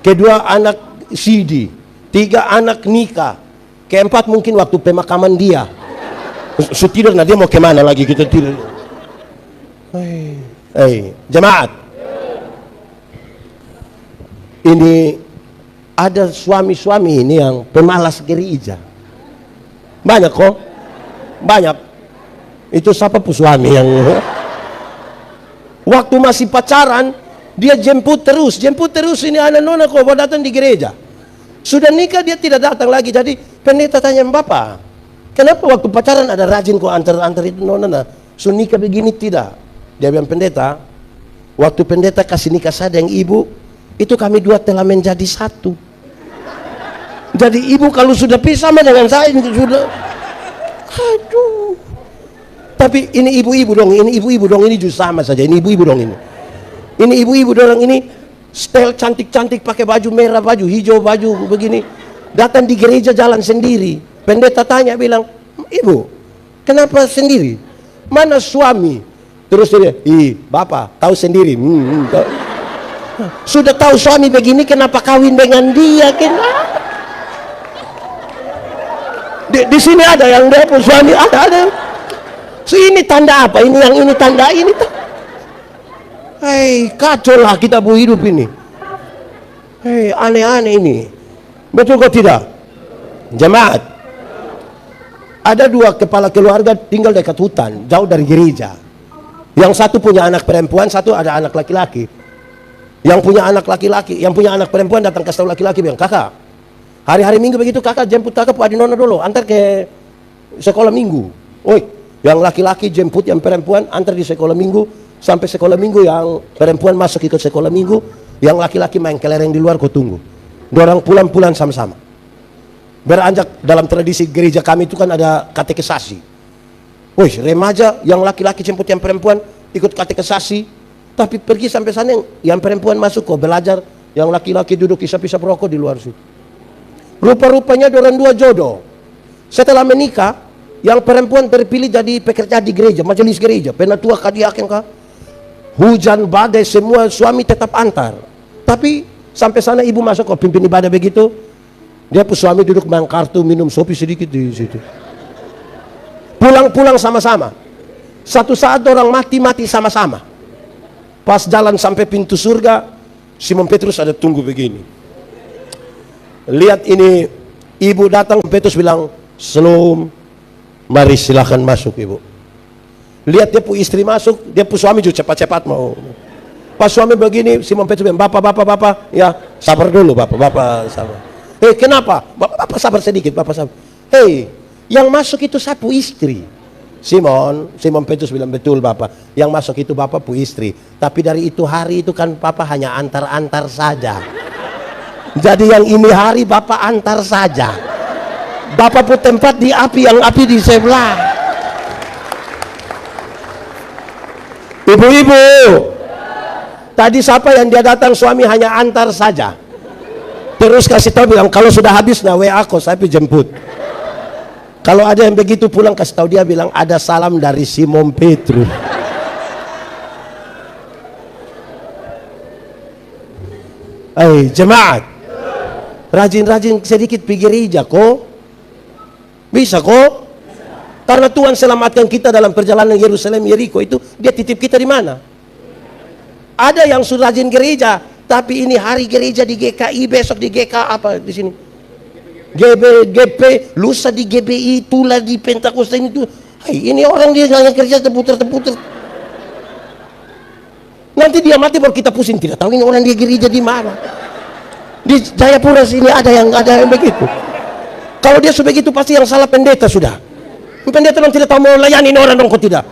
Kedua anak CD. 3 anak nikah. Keempat mungkin waktu pemakaman dia. Tidur, nah dia mau kemana lagi kita tidur. Jemaat. Ini ada suami-suami ini yang pemalas gereja. Banyak kok. Banyak. Itu siapa pun suami yang waktu masih pacaran dia jemput terus ini anak nona kok mau datang di gereja. Sudah nikah dia tidak datang lagi. Jadi pendeta tanya Bapak, kenapa waktu pacaran ada rajin kok antar itu nona? So nikah begini tidak? Dia bilang pendeta, waktu pendeta kasih nikah saya dengan ibu, itu kami dua telah menjadi satu. Jadi ibu kalau sudah pisah sama dengan saya sudah, aduh. Tapi ini ibu-ibu dong, ini justru sama saja. Ini ibu-ibu dong ini. Ini ibu-ibu dong ini, style cantik-cantik pakai baju merah, baju hijau, baju begini. Datang di gereja jalan sendiri. Pendeta tanya bilang, ibu, kenapa sendiri? Mana suami? Terus dia, bapak tahu sendiri. Sudah tahu suami begini, kenapa kawin dengan dia? Kenapa? Di sini ada yang dia pun suami ada. So ini tanda apa? Ini yang ini tanda ini. Hei, kacau lah kita bu hidup ini. Hei, aneh-aneh ini. Betul kok tidak? Jemaat. Ada 2 kepala keluarga tinggal dekat hutan, jauh dari gereja. Yang satu punya anak perempuan, satu ada anak laki-laki. Yang punya anak laki-laki, yang punya anak perempuan datang kasih tahu laki-laki bilang, kakak, hari-hari Minggu begitu kakak jemput kakak Pak Adinona dulu, antar ke sekolah Minggu. Oi. Yang laki-laki jemput yang perempuan antar di sekolah minggu, sampai sekolah minggu yang perempuan masuk ikut sekolah minggu, yang laki-laki main kelereng di luar kau tunggu. Dorang pulang-pulang sama-sama. Beranjak dalam tradisi gereja kami itu kan ada katekisasi. Woi, remaja yang laki-laki jemput yang perempuan ikut katekisasi, tapi pergi sampai sana yang perempuan masuk kok belajar, yang laki-laki duduk isap-isap rokok di luar situ. Rupa-rupanya dorang 2 jodoh. Setelah menikah, yang perempuan terpilih jadi pekerja di gereja, majelis gereja, penatua kadiaken kah, hujan badai semua suami tetap antar. Tapi sampai sana ibu masuk kok pimpin ibadah begitu, dia pun suami duduk main kartu minum kopi sedikit di situ. Pulang-pulang sama-sama. Satu saat orang mati sama-sama. Pas jalan sampai pintu surga, Simon Petrus ada tunggu begini. Lihat ini ibu datang, Petrus bilang, "Shalom. Mari silahkan masuk ibu." Lihat dia pu istri masuk, dia pu suami juga cepat-cepat mau. Pas suami begini, Simon Petrus bilang, bapak, ya sabar dulu bapak sabar. Hei, kenapa? Bapak sabar sedikit, bapak sabar. Hei, yang masuk itu saya pu istri. Simon Petrus bilang, betul bapak, yang masuk itu bapak pu istri. Tapi dari itu hari itu kan bapak hanya antar-antar saja. Jadi yang ini hari bapak antar saja. Bapak pun tempat di api, yang api di sebelah. Ibu-ibu, tadi siapa yang dia datang suami hanya antar saja. Terus kasih tahu bilang, kalau sudah habis nah WA aku, saya jemput. Kalau ada yang begitu pulang kasih tahu dia bilang, ada salam dari Simon Petrus. Jemaat, rajin-rajin sedikit pergi gereja kok. Bisa kok? Karena Tuhan selamatkan kita dalam perjalanan Yerusalem Yeriko itu, dia titip kita di mana? Ada yang sudah rajin gereja, tapi ini hari gereja di GKI, besok di GK apa di sini? GP, lusa di GBI, tula di Pentakosta ini tuh. Ini orang dia hanya kerja terputer-terputer. Nanti dia mati baru kita pusing, tidak tahu ini orang dia gereja di mana. Di Jayapura sini ada yang begitu. Kalau dia sudah begitu pasti yang salah pendeta sudah. Pendeta orang tidak tahu mau layani orang dong kok tidak.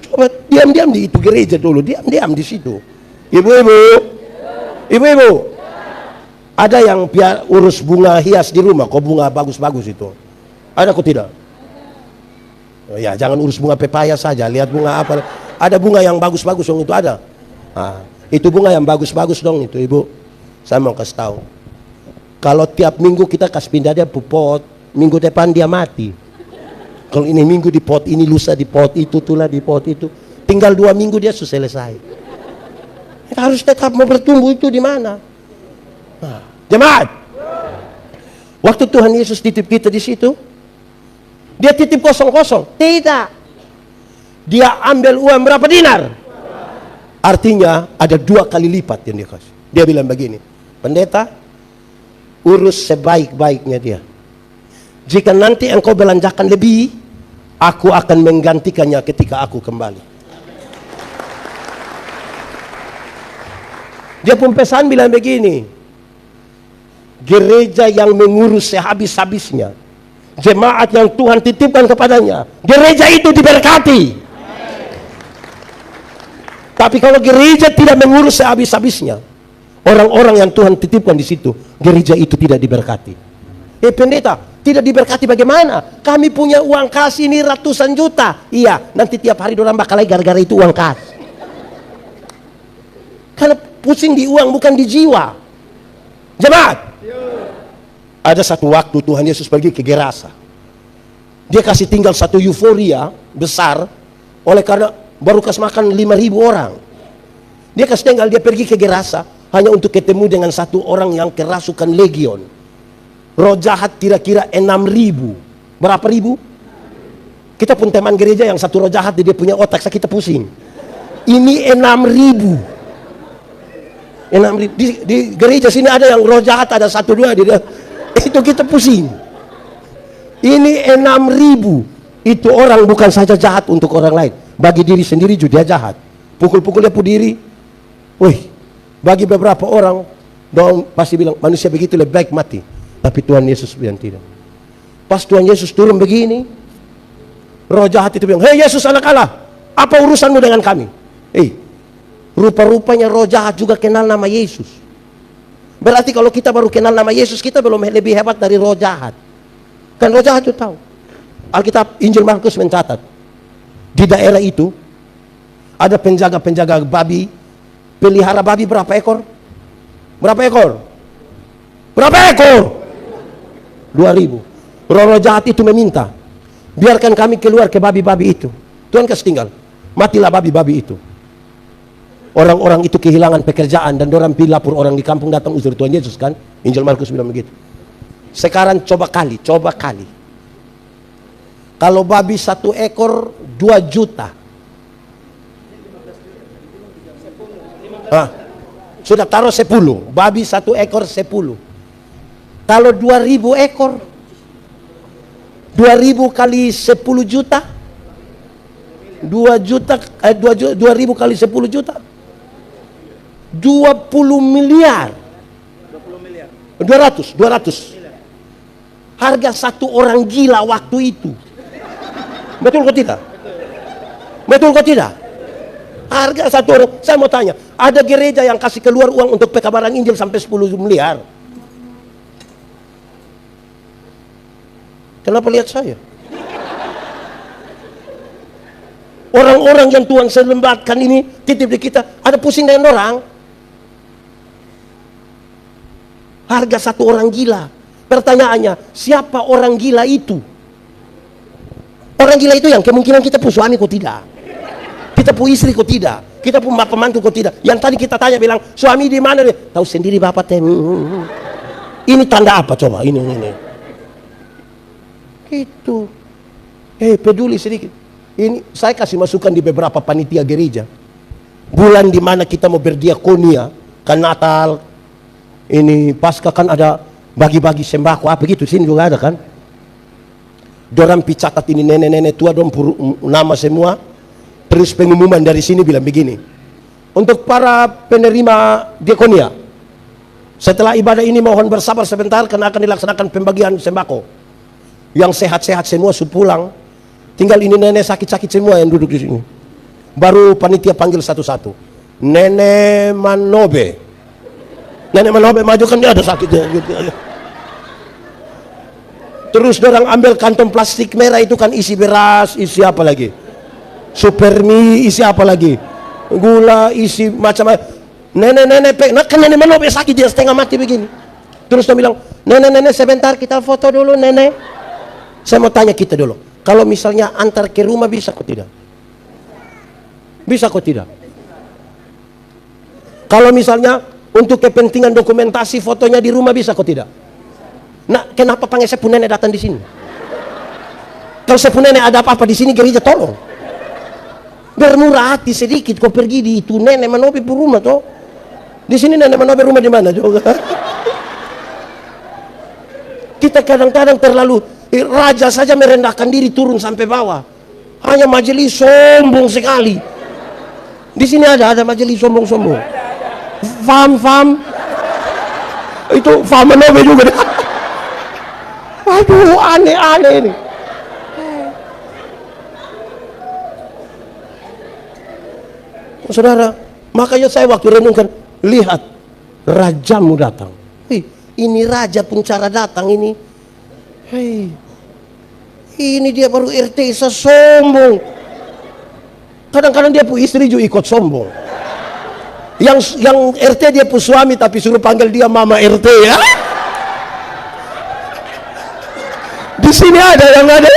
Coba diam-diam di itu gereja dulu, diam-diam di situ. Ibu-ibu, Ada yang urus bunga hias di rumah, kok bunga bagus-bagus itu. Ada kok tidak? Oh ya, jangan urus bunga pepaya saja, lihat bunga apa. Ada bunga yang bagus-bagus dong, itu ada. Nah, itu bunga yang bagus-bagus dong itu, Ibu. Saya mau kasih tahu. Kalau tiap minggu kita kasih pindah dia pot, minggu depan dia mati. Kalau ini minggu di pot ini, lusa di pot itu, tula di pot itu, tinggal 2 minggu dia sudah selesai. Kita harus tetap mau bertumbuh itu di mana? Nah, jemaat, waktu Tuhan Yesus titip kita di situ, dia titip kosong-kosong? Tidak. Dia ambil uang berapa dinar? Artinya ada 2 kali lipat yang dia kasih. Dia bilang begini, pendeta, urus sebaik-baiknya dia. Jika nanti engkau belanjakan lebih, aku akan menggantikannya ketika aku kembali. Dia pun pesan bilang begini, gereja yang mengurus sehabis-habisnya, jemaat yang Tuhan titipkan kepadanya, gereja itu diberkati. Tapi kalau gereja tidak mengurus sehabis-habisnya, orang-orang yang Tuhan titipkan di situ, gereja itu tidak diberkati. Pendeta, tidak diberkati bagaimana? Kami punya uang kas ini ratusan juta. Iya, nanti tiap hari dorang bakal lagi gara-gara itu uang kas. Karena pusing di uang bukan di jiwa. Jemaat, ada satu waktu Tuhan Yesus pergi ke Gerasa. Dia kasih tinggal satu euforia besar, oleh karena baru kasih makan 5.000 orang. Dia kasih tinggal, dia pergi ke Gerasa hanya untuk ketemu dengan satu orang yang kerasukan legion. Roh jahat kira-kira 6.000. Berapa ribu? Kita pun teman gereja yang satu roh jahat, dia punya otak, kita pusing. Ini 6.000. 6.000. Di gereja sini ada yang roh jahat, ada 1-2 dia. Itu kita pusing. Ini 6.000. Itu orang bukan saja jahat untuk orang lain, bagi diri sendiri juga dia jahat. Pukul-pukul dia pu diri. Wih, bagi beberapa orang dong pasti bilang manusia begitu lebih baik mati. Tapi Tuhan Yesus bilang tidak. Pas Tuhan Yesus turun begini, roh jahat itu bilang, "Hei Yesus anak Allah, apa urusanmu dengan kami?" Rupa-rupanya roh jahat juga kenal nama Yesus. Berarti kalau kita baru kenal nama Yesus, kita belum lebih hebat dari roh jahat. Kan roh jahat itu tahu. Alkitab Injil Markus mencatat, di daerah itu ada penjaga-penjaga babi, pelihara babi berapa ekor? Berapa ekor? Berapa ekor? 2.000. Roh jahat itu meminta, biarkan kami keluar ke babi-babi itu. Tuhan kasih tinggal, matilah babi-babi itu. Orang-orang itu kehilangan pekerjaan dan orang pilih lapor, orang di kampung datang uzur Tuhan Yesus kan. Injil Markus bilang begitu. Sekarang coba kali. Kalau babi 1 ekor 2 juta. Sudah taruh 10. Babi 1 ekor 10. Kalau 2.000 ekor, 2.000 kali 10 juta, 2.000 kali 10 juta, 20 miliar. 200. Harga satu orang gila waktu itu. Betul kok tidak? Betul kok tidak? Harga satu orang. Saya mau tanya, ada gereja yang kasih keluar uang untuk pekabaran Injil sampai 10 miliar? Kenapa lihat saya? Orang-orang yang Tuhan selembatkan ini titip di kita, ada pusing dengan orang. Harga satu orang gila. Pertanyaannya, siapa orang gila itu? Orang gila itu yang kemungkinan kita pun suami kok tidak, kita pun istri kok tidak, kita pun bapak mantu kok tidak. Yang tadi kita tanya bilang, suami di mana dia? Tahu sendiri bapak tem. Ini tanda apa coba? Ini. Itu. Peduli sedikit. Ini saya kasih masukan di beberapa panitia gereja. Bulan di mana kita mau berdiakonia, kan Natal, ini Paskah kan ada bagi-bagi sembako apa gitu, sini juga ada kan. Dorang picatat ini nenek-nenek tua dong nama semua. Terus pengumuman dari sini bilang begini, untuk para penerima diakonia, setelah ibadah ini mohon bersabar sebentar karena akan dilaksanakan pembagian sembako. Yang sehat-sehat semua pulang. Tinggal ini nenek sakit-sakit semua yang duduk di sini. Baru panitia panggil satu-satu. Nenek Manobe. Nenek Manobe maju kan dia ada sakitnya gitu. Terus orang ambil kantong plastik merah itu kan isi beras, isi apa lagi? Supermi, isi apa lagi? Gula, isi macam-macam. Nenek-nenek, kan nenek Manobe sakit dia setengah mati begini. Terus dia bilang, nenek sebentar kita foto dulu nenek. Saya mau tanya kita dulu, kalau misalnya antar ke rumah bisa kok tidak? Bisa kok tidak? Kalau misalnya untuk kepentingan dokumentasi fotonya di rumah bisa kok tidak? Nah, kenapa panggil sepuh nenek datang di sini? Kalau sepuh nenek ada apa-apa di sini gereja tolong. Bermurah hati sedikit kau pergi di itu nenek Manobe pun rumah toh. Di sini nenek Manobe rumah di mana juga? Kita kadang-kadang terlalu raja saja merendahkan diri turun sampai bawah. Hanya majelis sombong sekali. Di sini ada majelis sombong-sombong. Fam. Itu Fam Manobe juga. Aduh, aneh-aneh ini. Saudara, makanya saya waktu renungkan, lihat rajamu datang. Hei, ini raja pun cara datang ini. Hei, ini dia baru RT sombong. Kadang-kadang dia pun istri juga ikut sombong. Yang RT dia pun suami tapi suruh panggil dia mama RT ya. Di sini ada yang ada.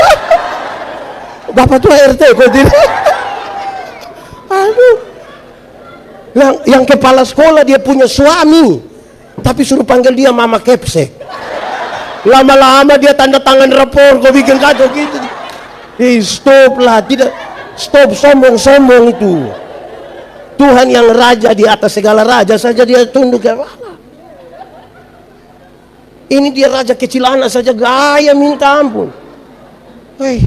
Bapak tua RT kok tidak? Aduh. Yang kepala sekolah dia punya suami tapi suruh panggil dia mama kepsek. Lama-lama dia tanda tangan rapor kau bikin kacau gitu. Stop lah, tidak, stop sombong-sombong itu. Tuhan yang raja di atas segala raja saja dia tunduk ya. Ini dia raja kecil anak saja gaya minta ampun. Hei,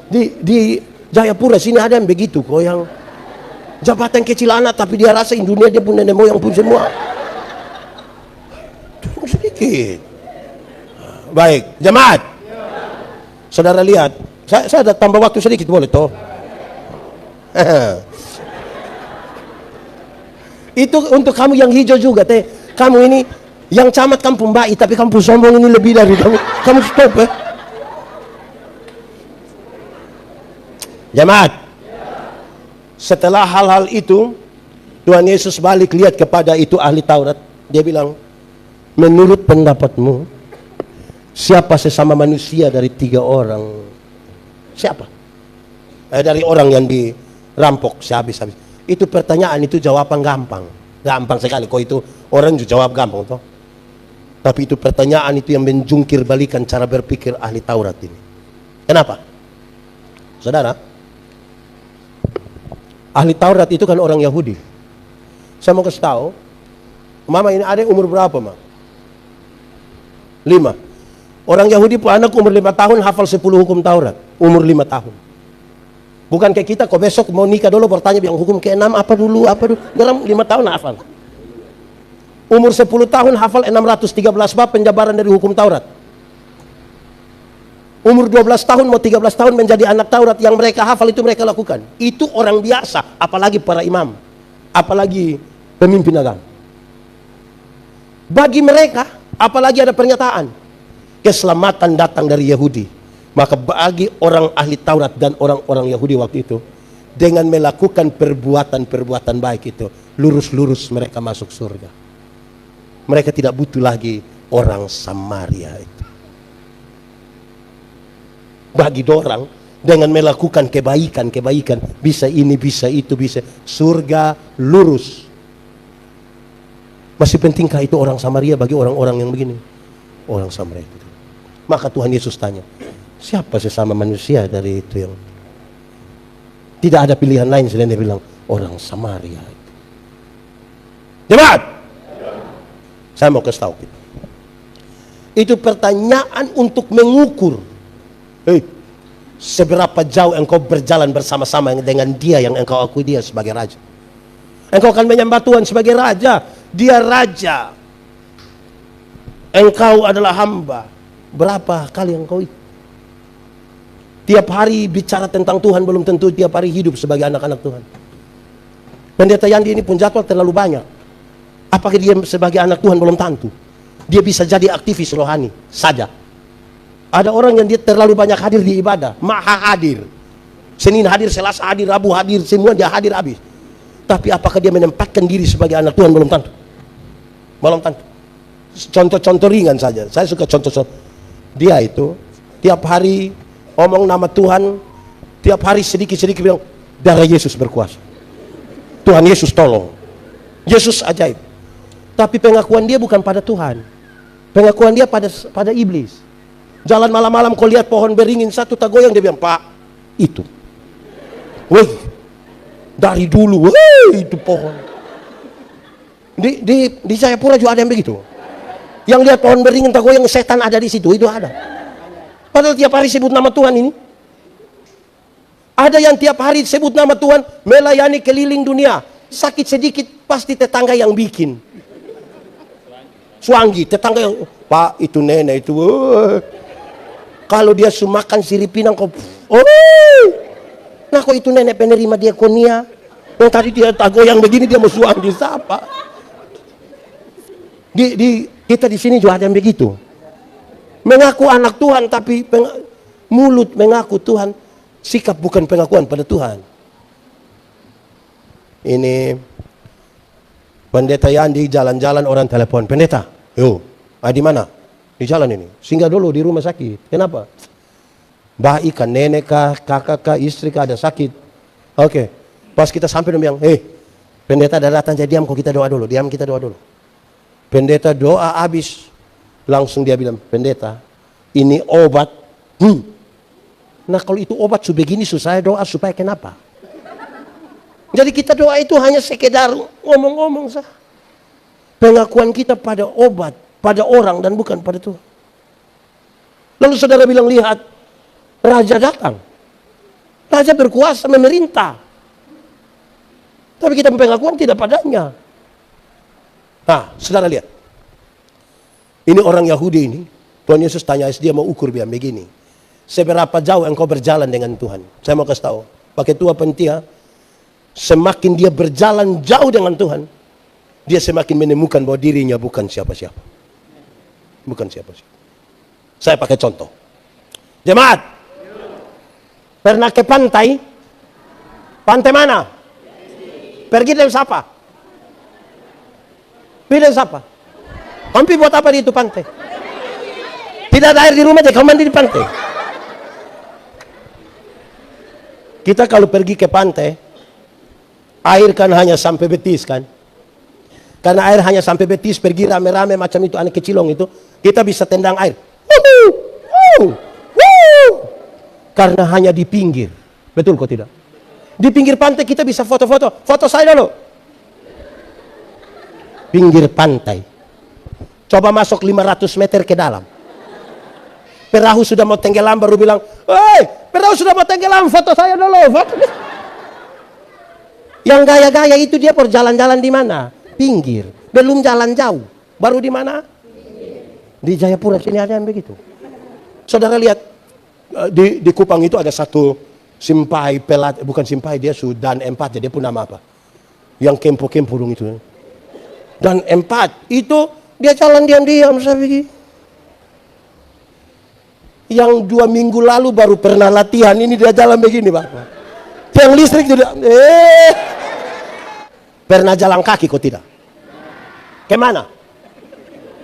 di Jayapura sini ada yang begitu kok, yang jabatan kecil anak tapi dia rasa dunia dia pun nenek moyang pun semua. Tunggu sedikit. Baik, jemaat. Saudara lihat, saya ada tambah waktu sedikit boleh toh? Itu untuk kamu yang hijau juga teh. Kamu ini yang camat kampung baik tapi kampung sombong ini lebih dari kamu. Kamu stop ya. Jemaat. Setelah hal-hal itu, Tuhan Yesus balik lihat kepada itu ahli Taurat. Dia bilang, menurut pendapatmu, siapa sesama manusia dari 3 orang? Siapa? Dari orang yang dirampok sehabis-habis. Itu pertanyaan, itu jawaban gampang. Gampang sekali. Kok itu orang juga jawab gampang toh? Tapi itu pertanyaan itu yang menjungkir balikan cara berpikir ahli Taurat ini. Kenapa? Saudara, ahli Taurat itu kan orang Yahudi. Saya mau kasih tahu, mama ini ada umur berapa, Ma? 5. Orang Yahudi pun anak umur 5 tahun hafal 10 hukum Taurat. Umur 5 tahun. Bukan kayak kita, kok besok mau nikah dulu bertanya yang hukum ke-6 apa dulu. Dalam 5 tahun hafal. Umur 10 tahun hafal 613 bab penjabaran dari hukum Taurat. Umur 12 tahun mau 13 tahun menjadi anak Taurat, yang mereka hafal itu mereka lakukan. Itu orang biasa, apalagi para imam, apalagi pemimpin agama. Bagi mereka, apalagi ada pernyataan keselamatan datang dari Yahudi. Maka bagi orang ahli Taurat dan orang-orang Yahudi waktu itu, dengan melakukan perbuatan-perbuatan baik itu, lurus-lurus mereka masuk surga. Mereka tidak butuh lagi orang Samaria itu. Bagi dorang, dengan melakukan kebaikan, bisa ini, bisa itu, bisa surga lurus. Masih pentingkah itu orang Samaria bagi orang-orang yang begini? Orang Samaria itu. Maka Tuhan Yesus tanya, siapa sesama manusia dari itu yang tidak ada pilihan lain selain dia bilang orang Samaria itu. Jemaat, saya mau kasih tahu kita. Itu pertanyaan untuk mengukur. Seberapa jauh engkau berjalan bersama-sama dengan dia yang engkau akui dia sebagai raja. Engkau akan menyembah Tuhan sebagai raja. Dia raja. Engkau adalah hamba. Berapa kali engkau tiap hari bicara tentang Tuhan, belum tentu tiap hari hidup sebagai anak-anak Tuhan. Pendeta Yandi ini pun jadwal terlalu banyak. Apakah dia sebagai anak Tuhan? Belum tentu. Dia bisa jadi aktivis rohani saja. Ada orang yang dia terlalu banyak hadir di ibadah, maha hadir. Senin hadir, Selasa hadir, Rabu hadir, semua dia hadir habis. Tapi apakah dia menempatkan diri sebagai anak Tuhan? Belum tentu. Belum tentu. Contoh-contoh ringan saja. Saya suka contoh-contoh. Dia itu tiap hari omong nama Tuhan, tiap hari sedikit-sedikit bilang darah Yesus berkuasa. Tuhan Yesus tolong. Yesus ajaib. Tapi pengakuan dia bukan pada Tuhan. Pengakuan dia pada iblis. Jalan malam-malam kau lihat pohon beringin satu tak goyang, dia bilang, Pak, itu. Wih, dari dulu, itu pohon. Di Jayapura juga ada yang begitu. Yang lihat pohon beringin tak goyang, setan ada di situ, itu ada. Padahal tiap hari sebut nama Tuhan ini. Ada yang tiap hari sebut nama Tuhan, melayani keliling dunia. Sakit sedikit, pasti tetangga yang bikin. Suanggi, tetangga yang, Pak, itu nenek itu. Kalau dia sumakan sirip pinang, kau, nah kok itu nenek penerima diakonia. Yang tadi dia tak goyang begini, dia mau suanggi siapa? Kita di sini juga ada yang begitu. Mengaku anak Tuhan, tapi mulut mengaku Tuhan, sikap bukan pengakuan pada Tuhan. Ini Pendeta Yandi jalan-jalan, orang telepon, pendeta, yo, di mana? Di jalan ini. Singgah dulu di rumah sakit. Kenapa? Bayi kah, nenek kah, kakak kah, istri kah ada sakit. Oke. Pas kita sampai dia bilang, pendeta ada datang, jadi diam kok, kita doa dulu. Diam, kita doa dulu. Pendeta doa habis. Langsung dia bilang, pendeta, ini obat. Nah kalau itu obat sebegini, saya doa supaya kenapa? Jadi kita doa itu hanya sekedar ngomong-ngomong saja. Pengakuan kita pada obat, pada orang dan bukan pada Tuhan. Lalu saudara bilang, lihat, raja datang. Raja berkuasa memerintah. Tapi kita pengakuan tidak padanya. Nah, saudara lihat. Ini orang Yahudi ini, Tuhan Yesus tanya, dia mau ukur biar begini. Seberapa jauh engkau berjalan dengan Tuhan? Saya mau kasih tahu. Pakai tua pentia, semakin dia berjalan jauh dengan Tuhan, dia semakin menemukan bahwa dirinya bukan siapa-siapa. Bukan siapa-siapa. Saya pakai contoh. Jemaat, pernah ke pantai? Pantai mana? Pergi dengan siapa? Pergi dengan siapa? Ampi buat apa di itu pantai? Tidak ada air di rumah, jadi kau mandi di pantai. Kita kalau pergi ke pantai, air kan hanya sampai betis kan? Karena air hanya sampai betis, pergi rame-rame macam itu, anak kecilong itu, kita bisa tendang air. Karena hanya di pinggir. Betul kok tidak? Di pinggir pantai kita bisa foto-foto. Foto saya dulu. Pinggir pantai. Coba masuk 500 meter ke dalam. Perahu sudah mau tenggelam, baru bilang, perahu sudah mau tenggelam, foto saya dulu. Foto. Yang gaya-gaya itu dia perjalan-jalan di mana? Pinggir. Belum jalan jauh. Baru di mana? Di Jayapura sini ada yang begitu. Saudara lihat, di Kupang itu ada satu simpai pelat, bukan simpai, dia Dan Empat, dia pun nama apa? Yang kempo-kempo dong itu. Dan Empat itu dia jalan diam-diam saya begini. Yang 2 minggu lalu baru pernah latihan, ini dia jalan begini, Bapak. Tiang listrik juga. Pernah jalan kaki kok tidak? Kemana?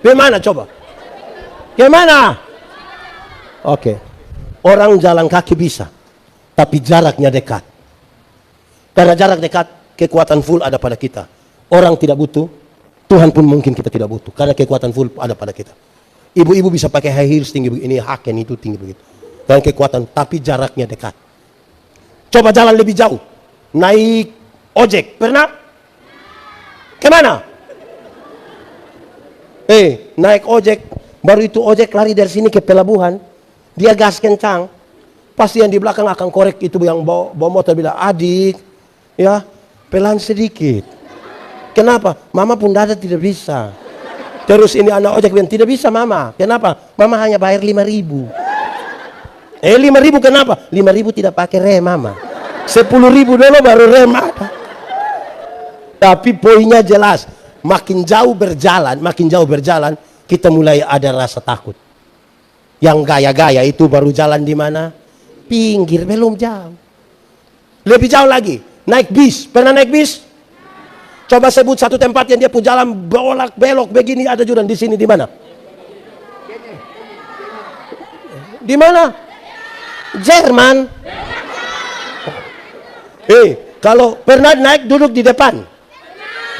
Kemana coba? Kemana? Oke. Orang jalan kaki bisa, tapi jaraknya dekat. Karena jarak dekat, kekuatan full ada pada kita. Orang tidak butuh, Tuhan pun mungkin kita tidak butuh. Karena kekuatan full ada pada kita. Ibu-ibu bisa pakai high heels tinggi begini, haken itu tinggi begitu. Dan kekuatan, tapi jaraknya dekat. Coba jalan lebih jauh. Naik ojek, pernah? Kemana? Naik ojek, baru itu ojek lari dari sini ke pelabuhan, dia gas kencang, pasti yang di belakang akan korek itu yang bawa motor bilang, adik, ya pelan sedikit. Kenapa? Mama pun dada tidak bisa. Terus ini anak ojek bilang, tidak bisa mama. Kenapa? Mama hanya bayar 5.000. 5.000 kenapa? 5.000 tidak pakai rem mama. 10.000 dulu baru rem ada. Tapi poinnya jelas, makin jauh berjalan, kita mulai ada rasa takut. Yang gaya-gaya itu baru jalan di mana? Pinggir, belum jauh. Lebih jauh lagi, naik bis. Pernah naik bis? Coba sebut satu tempat yang dia pun jalan bolak belok begini, ada juga di sini, di mana? Di mana? Jerman. Kalau pernah naik duduk di depan,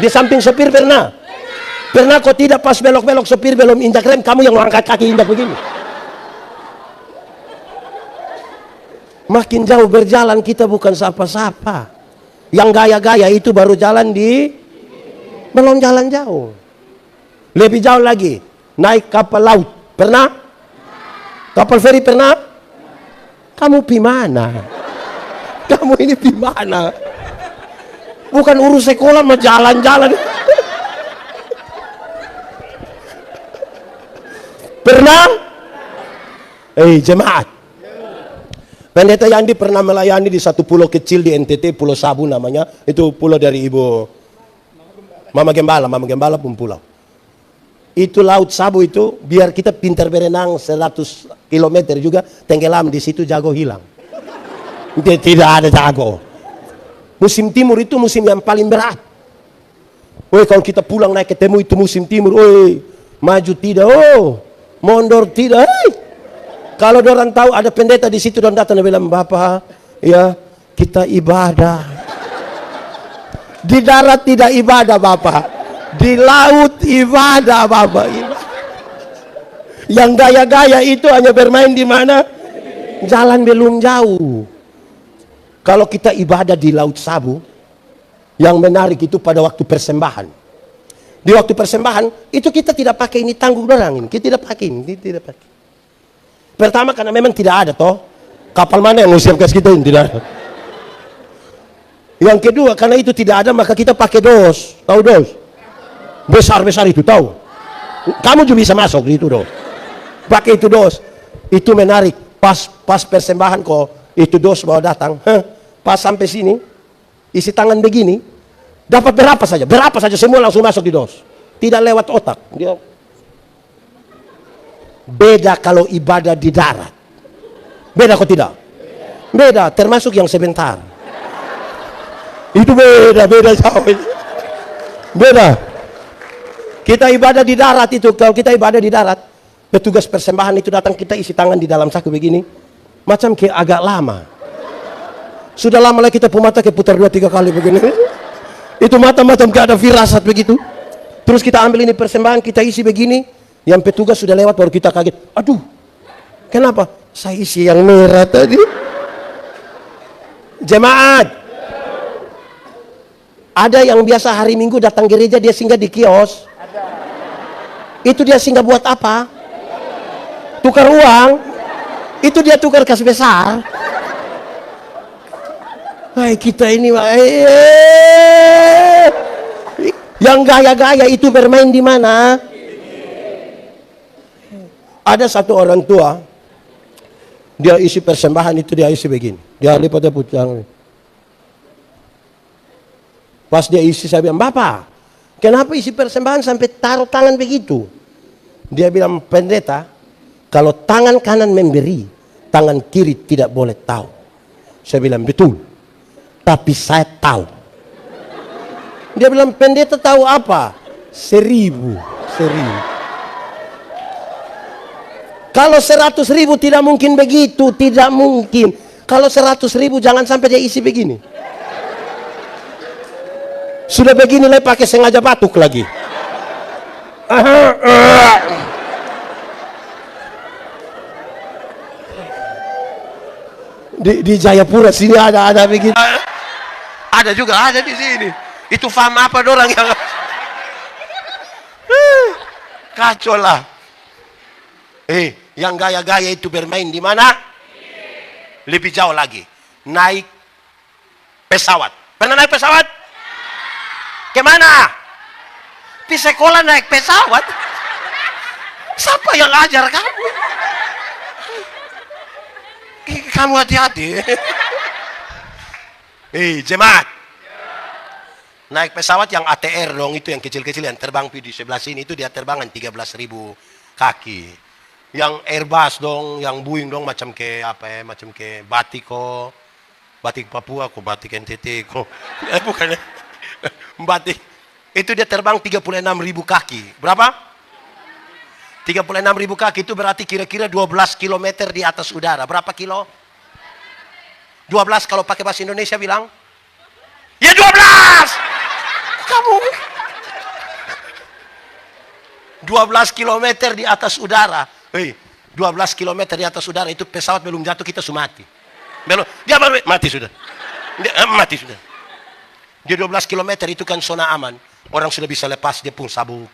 di samping sopir pernah. Pernah kok tidak pas belok-belok sopir belum injak rem, kamu yang angkat kaki injak begini. Makin jauh berjalan kita bukan sapa-sapa. Yang gaya-gaya itu baru jalan belum jalan jauh. Lebih jauh lagi, naik kapal laut. Pernah? Kapal feri pernah? Kamu pi mana? Kamu ini pi mana? Bukan urus sekolah mah jalan-jalan. Pernah? Jemaat. Pendeta Yandi pernah melayani di satu pulau kecil di NTT, Pulau Sabu namanya. Itu pulau dari Ibu Mama Gembala pun pulau. Itu Laut Sabu itu, biar kita pintar berenang 100 km juga, tenggelam di situ jago hilang. Tidak ada jago. Musim timur itu musim yang paling berat. Kalau kita pulang naik ketemu itu musim timur, maju tidak, mondor tidak. Kalau orang tahu ada pendeta di situ dan datang dan bilang, Bapak, ya kita ibadah. Di darat tidak ibadah, Bapak. Di laut ibadah, Bapak. Yang gaya-gaya itu hanya bermain di mana? Jalan belum jauh. Kalau kita ibadah di Laut Sabu, yang menarik itu pada waktu persembahan. Di waktu persembahan, itu kita tidak pakai ini tanggung orang ini. Kita tidak pakai ini, tidak pakai. Pertama karena memang tidak ada toh. Kapal mana yang siap kasih kita ini? Tidak ada. Yang kedua karena itu tidak ada maka kita pakai dos. Tahu dos? Besar-besar itu tahu. Kamu juga bisa masuk di itu dos. Pakai itu dos. Itu menarik. Pas persembahan kok itu dos bawa datang. Pas sampai sini isi tangan begini dapat berapa saja semua langsung masuk di dos. Tidak lewat otak. Dia beda kalau ibadah di darat. Beda kok tidak? Beda, termasuk yang sebentar. Itu beda jauh. Beda. Kita ibadah di darat itu, kalau kita ibadah di darat, petugas persembahan itu datang, kita isi tangan di dalam saku begini. Macam kayak agak lama. Sudah lama lagi kita mata kayak putar 2-3 kali begini. Itu mata macam kayak ada firasat begitu. Terus kita ambil ini persembahan, kita isi begini. Yang petugas sudah lewat baru kita kaget. Aduh, kenapa? Saya isi yang merah tadi. Jemaat. Ada yang biasa hari Minggu datang gereja dia singgah di kios. Itu dia singgah buat apa? Tukar uang. Itu dia tukar kas besar. Hai kita ini yang gaya-gaya itu bermain di mana? Ada satu orang tua, dia isi persembahan itu dia isi begini. Dia lipat putang. Pas dia isi saya bilang, Bapak, kenapa isi persembahan sampai taruh tangan begitu? Dia bilang, pendeta, kalau tangan kanan memberi, tangan kiri tidak boleh tahu. Saya bilang, betul. Tapi saya tahu. Dia bilang, pendeta tahu apa? 1000. Kalau 100.000 tidak mungkin begitu, tidak mungkin. Kalau 100.000 jangan sampai dia isi begini. Sudah begini lah pakai sengaja batuk lagi. Di Jayapura sini ada begitu. Ada juga ada di sini. Itu faham apa dorang yang kacau lah. Yang gaya-gaya itu bermain di mana? Lebih jauh lagi. Naik pesawat. Pernah naik pesawat? Kemana? Di sekolah naik pesawat? Siapa yang ajar kamu? Kamu hati-hati. Jemaat. Naik pesawat yang ATR dong, itu yang kecil-kecil yang terbang di sebelah sini, itu dia terbangan 13.000 kaki. Yang Airbus dong, yang Boeing dong macam ke apa ya, macam ke Batiko, batik Papua, kok batik NTT, kok bukan ya. Batik. Itu dia terbang 36.000 kaki. Berapa? 36.000 kaki itu berarti kira-kira 12 km di atas udara. Berapa kilo? 12 kalau pakai bahasa Indonesia bilang? Ya 12! Kamu 12 km di atas udara. Hei, 12 km di atas udara itu pesawat belum jatuh kita sudah mati. Belum, dia baru mati sudah. Mati sudah. Di 12 km itu kan zona aman. Orang sudah bisa lepas dia pun sabuk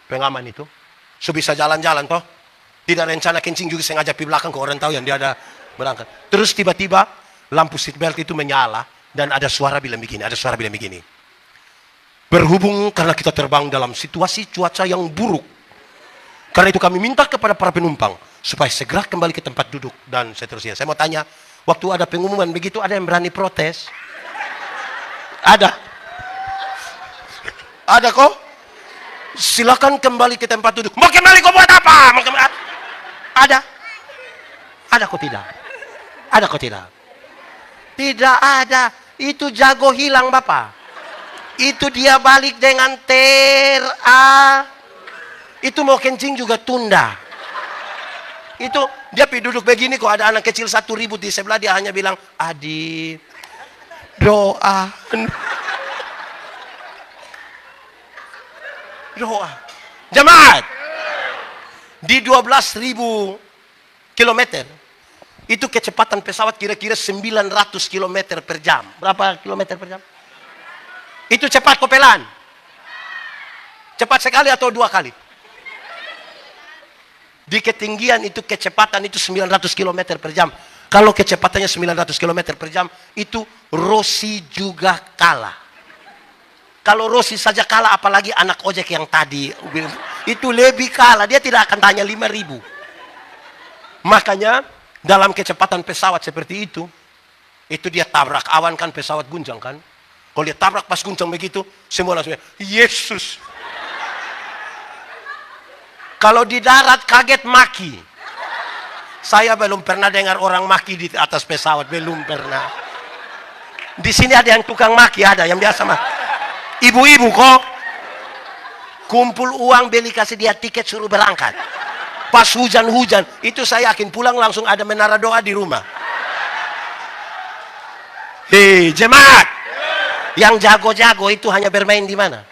pengaman itu. Sudah bisa jalan-jalan toh. Tidak rencana kencing juga sengaja di belakang ke orang tahu yang dia ada berangkat. Terus tiba-tiba lampu seatbelt itu menyala dan ada suara bilang begini, Berhubung karena kita terbang dalam situasi cuaca yang buruk. Karena itu kami minta kepada para penumpang supaya segera kembali ke tempat duduk dan seterusnya. Saya mau tanya, waktu ada pengumuman begitu ada yang berani protes? Ada? Ada kok? Silakan kembali ke tempat duduk. Mau kembali kau buat apa? Ada? Ada kok tidak? Ada kok tidak? Tidak ada. Itu jago hilang Bapak. Itu dia balik dengan itu mau kencing juga tunda. Itu dia duduk begini kok ada anak kecil satu ribut di sebelah dia hanya bilang Adit doa. Doa. Jemaat. Di 12.000 kilometer itu kecepatan pesawat kira-kira 900 km per jam. Berapa kilometer per jam? Itu cepat kopelan. Cepat sekali atau 2 kali? Di ketinggian itu kecepatan itu 900 km per jam. Kalau kecepatannya 900 km per jam, itu Rossi juga kalah. Kalau Rossi saja kalah, apalagi anak ojek yang tadi. Itu lebih kalah, dia tidak akan tanya 5.000. Makanya, dalam kecepatan pesawat seperti itu dia tabrak awan kan, pesawat guncang kan. Kalau dia tabrak pas guncang begitu, semua langsung, Yesus. Kalau di darat kaget maki. Saya belum pernah dengar orang maki di atas pesawat, belum pernah. Di sini ada yang tukang maki, ada yang biasa maki. Ibu-ibu kok kumpul uang beli kasih dia tiket suruh berangkat. Pas hujan-hujan, itu saya yakin pulang langsung ada menara doa di rumah. Hei, jemaat. Yang jago-jago itu hanya bermain di mana?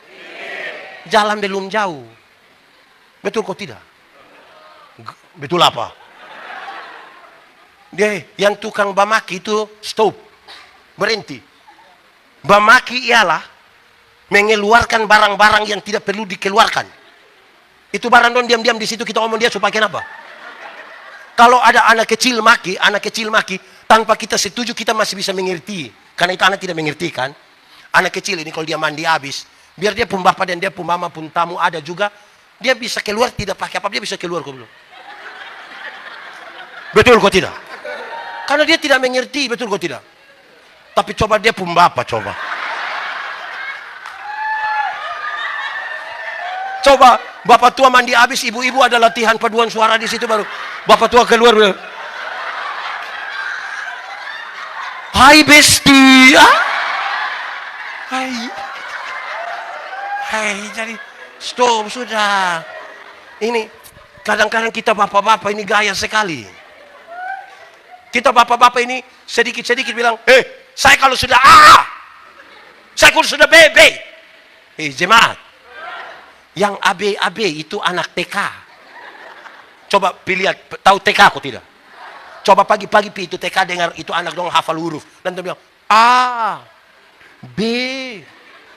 Jalan belum jauh. Betul kok tidak? Betul apa? Dia yang tukang bamaki itu stop. Berhenti. Bamaki ialah mengeluarkan barang-barang yang tidak perlu dikeluarkan. Itu barang don diam-diam di situ kita ngomong dia supaya kenapa? Kalau ada anak kecil maki tanpa kita setuju kita masih bisa mengerti. Karena itu anak tidak mengerti kan? Anak kecil ini kalau dia mandi habis, biar dia pun bapak dan dia pun mama pun tamu ada juga, dia bisa keluar tidak pakai apa, dia bisa keluar kok belum. Betul kok tidak? Karena dia tidak mengerti, betul kok tidak? Tapi coba dia pun bapak coba. Coba bapak tua mandi habis, ibu-ibu ada latihan paduan suara di situ baru bapak tua keluar bilang, Hai Besti, Hai, jadi stop sudah. Ini kadang-kadang kita bapak-bapak ini gaya sekali. Kita bapak-bapak ini sedikit-sedikit bilang, saya kalau sudah saya kalau sudah B. Jemaat. Yang AB itu anak TK. Coba pilih, tahu TK aku tidak? Coba pagi-pagi itu TK dengar itu anak dong hafal huruf. Dan dia bilang,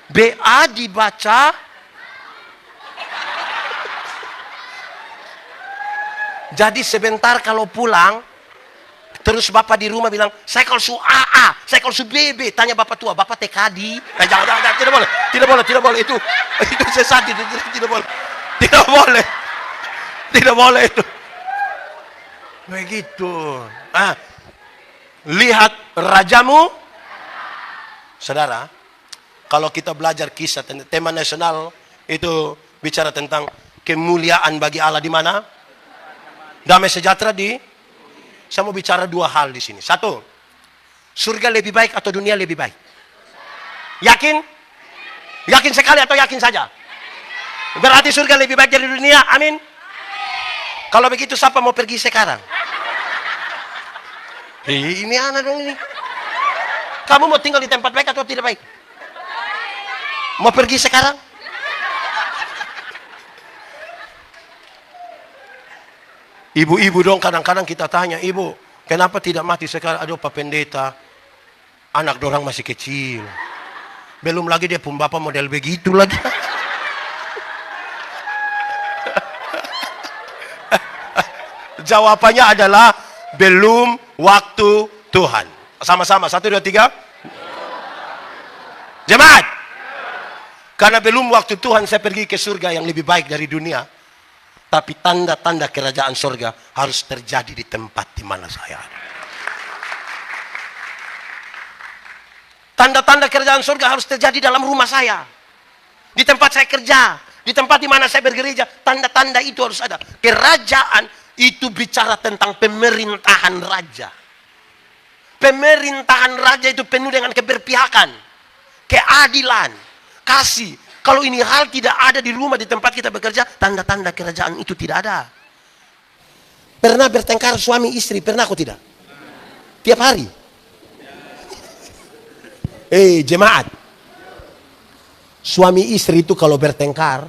BA dibaca. Jadi sebentar kalau pulang, terus bapak di rumah bilang, saya kalau su AA, saya kalau su BB, tanya bapak tua, bapak TK di. Jangan, tidak boleh itu sesat, itu tidak boleh itu. Begitu. Lihat rajamu, saudara. Kalau kita belajar kisah, tema nasional itu bicara tentang kemuliaan bagi Allah di mana? Damai sejahtera di. Saya mau bicara dua hal di sini. Satu, surga lebih baik atau dunia lebih baik? Yakin? Yakin sekali atau yakin saja? Berarti surga lebih baik dari dunia. Amin. Kalau begitu siapa mau pergi sekarang? Ini anak dong ini. Kamu mau tinggal di tempat baik atau tidak baik? Mau pergi sekarang? Ibu-ibu dong kadang-kadang kita tanya, ibu, kenapa tidak mati sekarang? Aduh Pak Pendeta, anak dorang masih kecil. Belum lagi dia pun bapak model begitu lagi. Jawabannya adalah belum waktu Tuhan. Sama-sama, 1, 2, 3. Jemaat. Karena belum waktu Tuhan saya pergi ke surga yang lebih baik dari dunia. Tapi tanda-tanda kerajaan surga harus terjadi di tempat di mana saya ada. Tanda-tanda kerajaan surga harus terjadi dalam rumah saya. Di tempat saya kerja. Di tempat di mana saya bergereja. Tanda-tanda itu harus ada. Kerajaan itu bicara tentang pemerintahan raja. Pemerintahan raja itu penuh dengan keberpihakan, keadilan, kasih. Kalau ini hal tidak ada di rumah, di tempat kita bekerja, tanda-tanda kerajaan itu tidak ada. Pernah bertengkar suami istri? Pernah aku tidak? Tiap hari? Jemaat. Suami istri itu kalau bertengkar,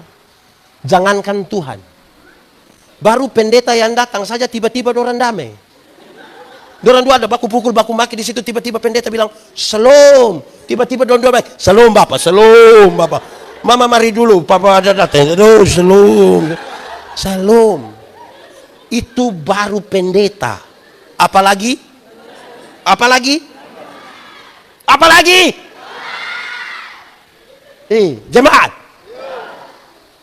jangankan Tuhan. Baru pendeta yang datang saja tiba-tiba dorang damai. Dorang dua ada baku pukul, baku maki di situ, tiba-tiba pendeta bilang, "Shalom." Tiba-tiba dorang dua baik, "Shalom Bapak, shalom Bapak. Mama mari dulu, Papa ada datang." "Aduh, shalom." Shalom. Itu baru pendeta. Apalagi? Apalagi? Apalagi? Jemaat.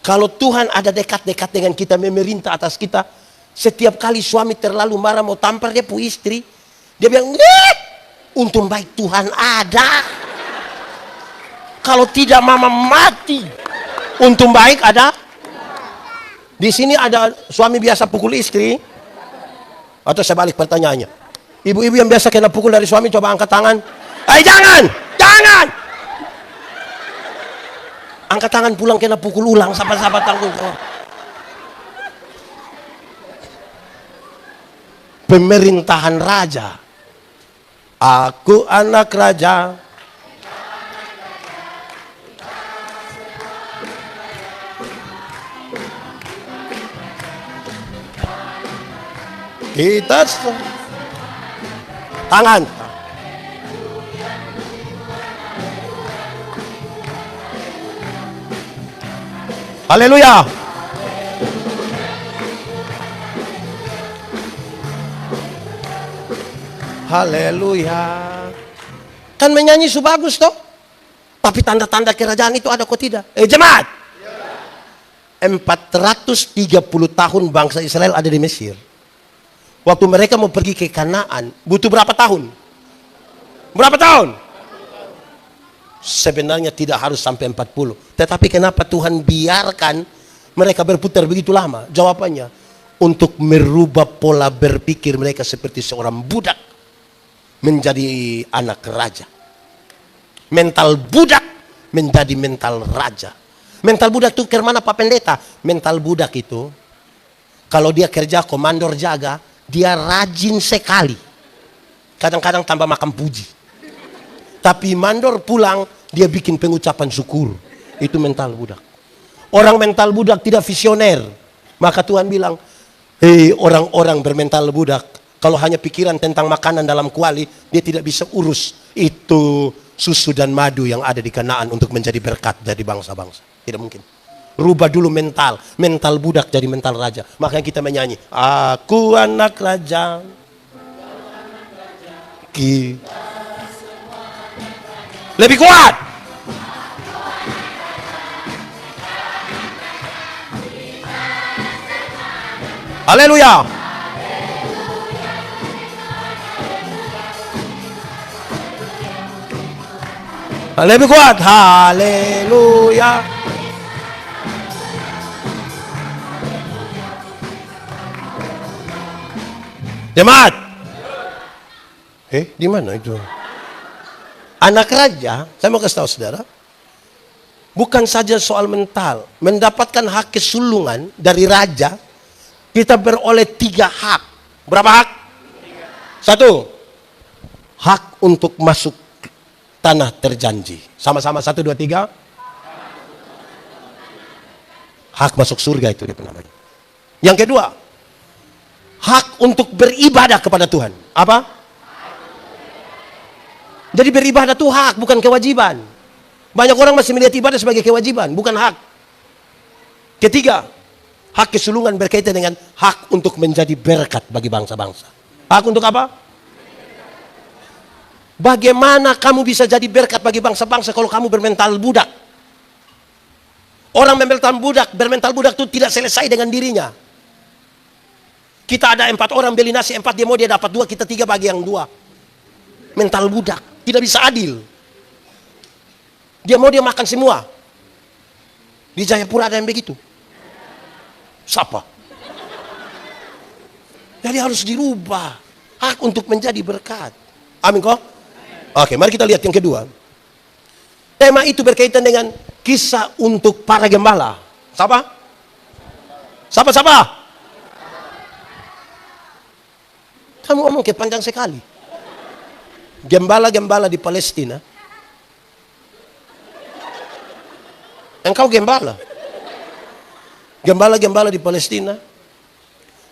Kalau Tuhan ada dekat-dekat dengan kita, memerintah atas kita, setiap kali suami terlalu marah mau tampar dia pu istri, dia bilang, "Untung baik Tuhan ada. Kalau tidak mama mati." Untung baik ada. Di sini ada suami biasa pukul istri? Atau saya balik pertanyaannya. Ibu-ibu yang biasa kena pukul dari suami, coba angkat tangan. Jangan! Jangan! Angkat tangan pulang kena pukul ulang, sahabat-sahabat tanggung jawab. Pemerintahan raja. Aku anak raja. Kita tangan. Haleluya. Haleluya. Kan menyanyi su bagus toh? Tapi tanda-tanda kerajaan itu ada kok tidak? Jemaat. 430 tahun bangsa Israel ada di Mesir. Waktu mereka mau pergi ke Kanaan, butuh berapa tahun? Berapa tahun? Sebenarnya tidak harus sampai 40. Tetapi kenapa Tuhan biarkan mereka berputar begitu lama? Jawabannya, untuk merubah pola berpikir mereka seperti seorang budak menjadi anak raja. Mental budak menjadi mental raja. Mental budak itu kemana Pak Pendeta? Mental budak itu, kalau dia kerja komandor jaga, dia rajin sekali. Kadang-kadang tambah makan puji. Tapi mandor pulang, dia bikin pengucapan syukur. Itu mental budak. Orang mental budak tidak visioner. Maka Tuhan bilang, orang-orang bermental budak, kalau hanya pikiran tentang makanan dalam kuali, dia tidak bisa urus itu susu dan madu yang ada di Kanaan untuk menjadi berkat dari bangsa-bangsa. Tidak mungkin. Rubah dulu mental budak jadi mental raja. Makanya kita menyanyi, aku anak raja. Lebih kuat. Haleluya. Lebih kuat. Haleluya. Jemaat. Di mana itu? Anak raja, saya mau kasih tahu saudara, bukan saja soal mental, mendapatkan hak kesulungan dari raja, kita beroleh 3 hak. Berapa hak? 1, hak untuk masuk tanah terjanji. Sama-sama 1, 2, 3. Hak masuk surga itu dia namanya. Yang kedua, hak untuk beribadah kepada Tuhan. Apa? Jadi beribadah itu hak, bukan kewajiban. Banyak orang masih melihat ibadah sebagai kewajiban, bukan hak. Ketiga, hak kesulungan berkaitan dengan hak untuk menjadi berkat bagi bangsa-bangsa. Hak untuk apa? Bagaimana kamu bisa jadi berkat bagi bangsa-bangsa kalau kamu bermental budak? Orang bermental budak itu tidak selesai dengan dirinya. Kita ada 4 orang beli nasi 4, dia mau dia dapat 2, kita 3 bagi yang 2. Mental budak, tidak bisa adil. Dia mau dia makan semua. Di Jayapura ada yang begitu. Siapa? Jadi harus dirubah. Hak untuk menjadi berkat. Amin kok? Oke, mari kita lihat yang kedua. Tema itu berkaitan dengan kisah untuk para gembala. Siapa? Siapa? Kamu ngomong kepanjang sekali. Gembala-gembala di Palestina. Engkau gembala. Gembala-gembala di Palestina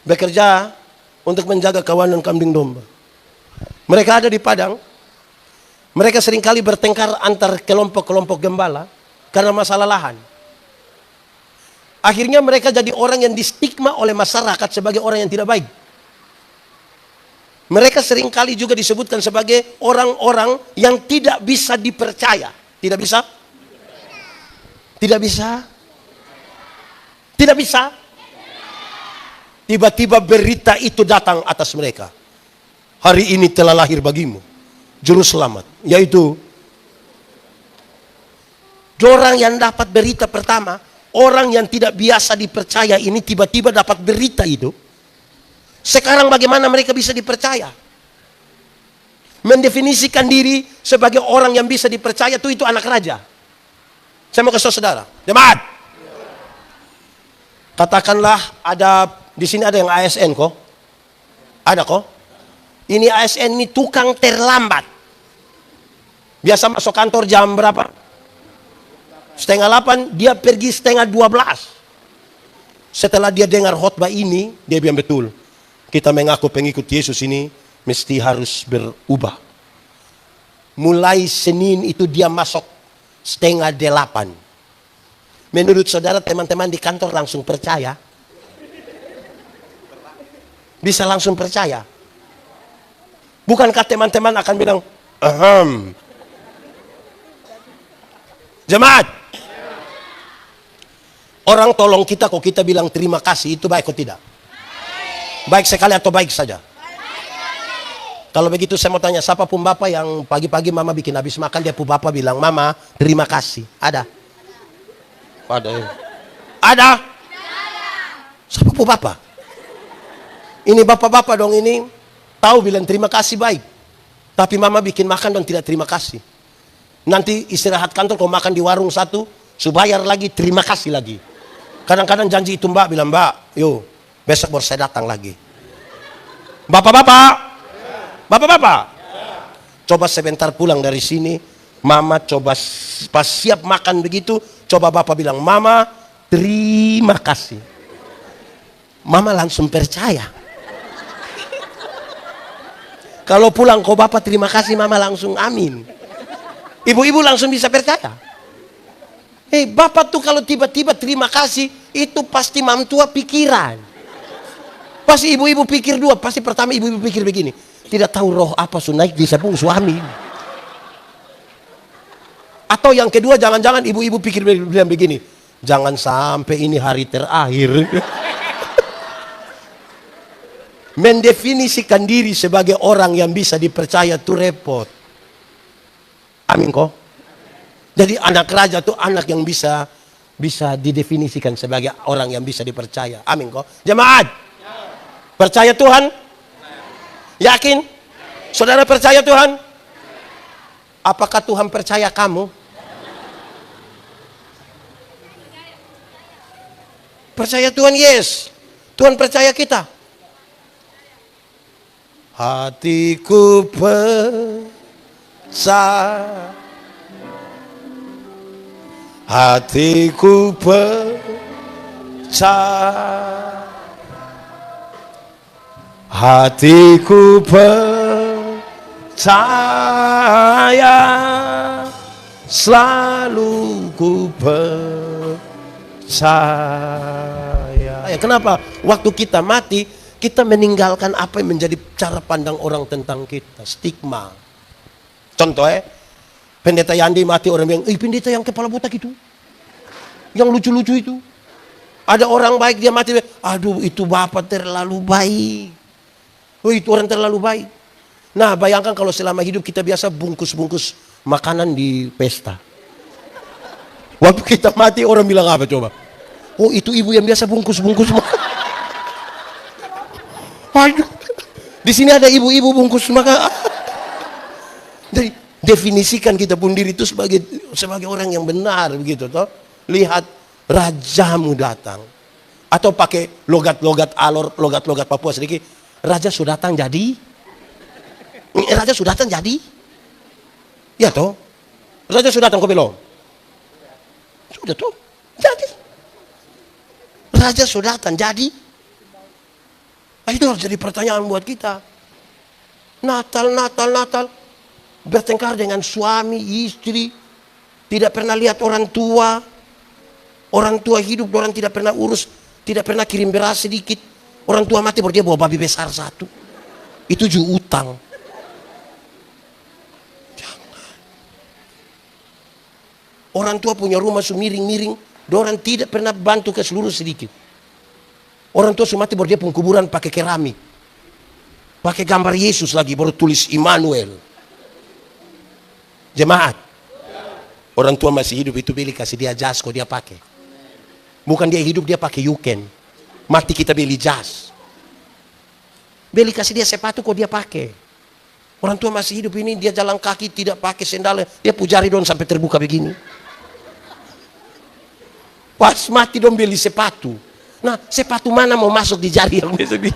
bekerja untuk menjaga kawanan kambing domba. Mereka ada di padang. Mereka seringkali bertengkar antar kelompok-kelompok gembala karena masalah lahan. Akhirnya mereka jadi orang yang distigma oleh masyarakat sebagai orang yang tidak baik. Mereka seringkali juga disebutkan sebagai orang-orang yang tidak bisa dipercaya. Tidak bisa? Tidak bisa? Tidak bisa? Tiba-tiba berita itu datang atas mereka. Hari ini telah lahir bagimu juru selamat, yaitu orang yang dapat berita pertama, orang yang tidak biasa dipercaya ini tiba-tiba dapat berita itu. Sekarang bagaimana mereka bisa dipercaya? Mendefinisikan diri sebagai orang yang bisa dipercaya itu anak raja. Saya mau kasih saudara, jemaat. Katakanlah ada di sini ada yang ASN kok. Ada kok. Ini ASN ini tukang terlambat. Biasa masuk kantor jam berapa? 7:30, dia pergi 11:30. Setelah dia dengar khotbah ini, dia bilang betul. Kita mengaku pengikut Yesus ini mesti harus berubah. Mulai Senin itu dia masuk 7:30. Menurut saudara teman-teman di kantor langsung percaya? Bisa langsung percaya? Bukankah teman-teman akan bilang, aham. Jemaat, orang tolong kita kok kita bilang terima kasih, itu baik atau tidak? Baik sekali atau baik saja? Kalau begitu saya mau tanya, siapa pun bapak yang pagi-pagi mama bikin habis makan, dia pun bapak bilang, mama terima kasih. Ada? Ada. Ada? Siapa pun bapak? Ini bapak-bapak dong ini, tahu bilang terima kasih baik. Tapi mama bikin makan dan tidak terima kasih. Nanti istirahat kantor kau makan di warung satu, subayar lagi, terima kasih lagi. Kadang-kadang janji itu mbak, bilang mbak, yuk besok baru saya datang lagi. Bapak-bapak, bapak-bapak, coba sebentar pulang dari sini, mama coba pas siap makan begitu, coba bapak bilang, mama terima kasih. Mama langsung percaya. Kalau pulang kau bapak terima kasih, mama langsung amin. Ibu-ibu langsung bisa percaya. Bapak tuh kalau tiba-tiba terima kasih, itu pasti mam tua pikiran. Pasti ibu-ibu pikir dua, pasti pertama ibu-ibu pikir begini, tidak tahu roh apa naik di sabung suami. Atau yang kedua, jangan-jangan ibu-ibu pikir bilang begini, jangan sampai ini hari terakhir. Mendefinisikan diri sebagai orang yang bisa dipercaya itu repot. Amin kok. Jadi anak raja itu anak yang bisa didefinisikan sebagai orang yang bisa dipercaya. Amin kok. Jemaat. Percaya Tuhan? Yakin? Saudara percaya Tuhan? Apakah Tuhan percaya kamu? Percaya Tuhan, yes. Tuhan percaya kita. Hatiku percaya. Hatiku percaya. Hatiku percaya. Selalu ku percaya. Kenapa? Waktu kita mati, kita meninggalkan apa yang menjadi cara pandang orang tentang kita. Stigma. Contoh Pendeta Yandi mati, orang bilang, pendeta yang kepala botak itu. Yang lucu-lucu itu. Ada orang baik dia mati, aduh itu bapak terlalu baik. Oh itu orang terlalu baik. Nah bayangkan kalau selama hidup kita biasa bungkus-bungkus makanan di pesta. Waktu kita mati orang bilang apa coba? Oh itu ibu yang biasa bungkus-bungkus makanan. Aduh, di sini ada ibu-ibu bungkus makanan. Jadi definisikan kita pun diri itu sebagai orang yang benar begitu toh. Lihat rajamu datang. Atau pakai logat-logat Alor, logat-logat Papua sedikit. Raja sudah datang jadi? Raja sudah datang jadi? Ya toh. Raja sudah datang kok belum? Sudah toh. Jadi. Raja sudah datang jadi? Nah, itu harus jadi pertanyaan buat kita. Natal. Bertengkar dengan suami, istri. Tidak pernah lihat orang tua. Orang tua hidup, orang tidak pernah urus. Tidak pernah kirim beras sedikit. Orang tua mati baru dia bawa babi besar satu. Itu juga utang. Jangan. Orang tua punya rumah miring-miring. Orang tidak pernah bantu ke seluruh sedikit. Orang tua mati baru dia pengkuburan pakai keramik. Pakai gambar Yesus lagi baru tulis Immanuel. Jemaat. Orang tua masih hidup itu beli kasih dia jas kok dia pakai. Bukan dia hidup dia pakai yuken. Mati kita beli jas. Beli kasih dia sepatu kok dia pakai. Orang tua masih hidup ini dia jalan kaki tidak pakai sendal. Dia pujari dong sampai terbuka begini. Pas mati dong beli sepatu. Nah sepatu mana mau masuk di jari yang biasa di.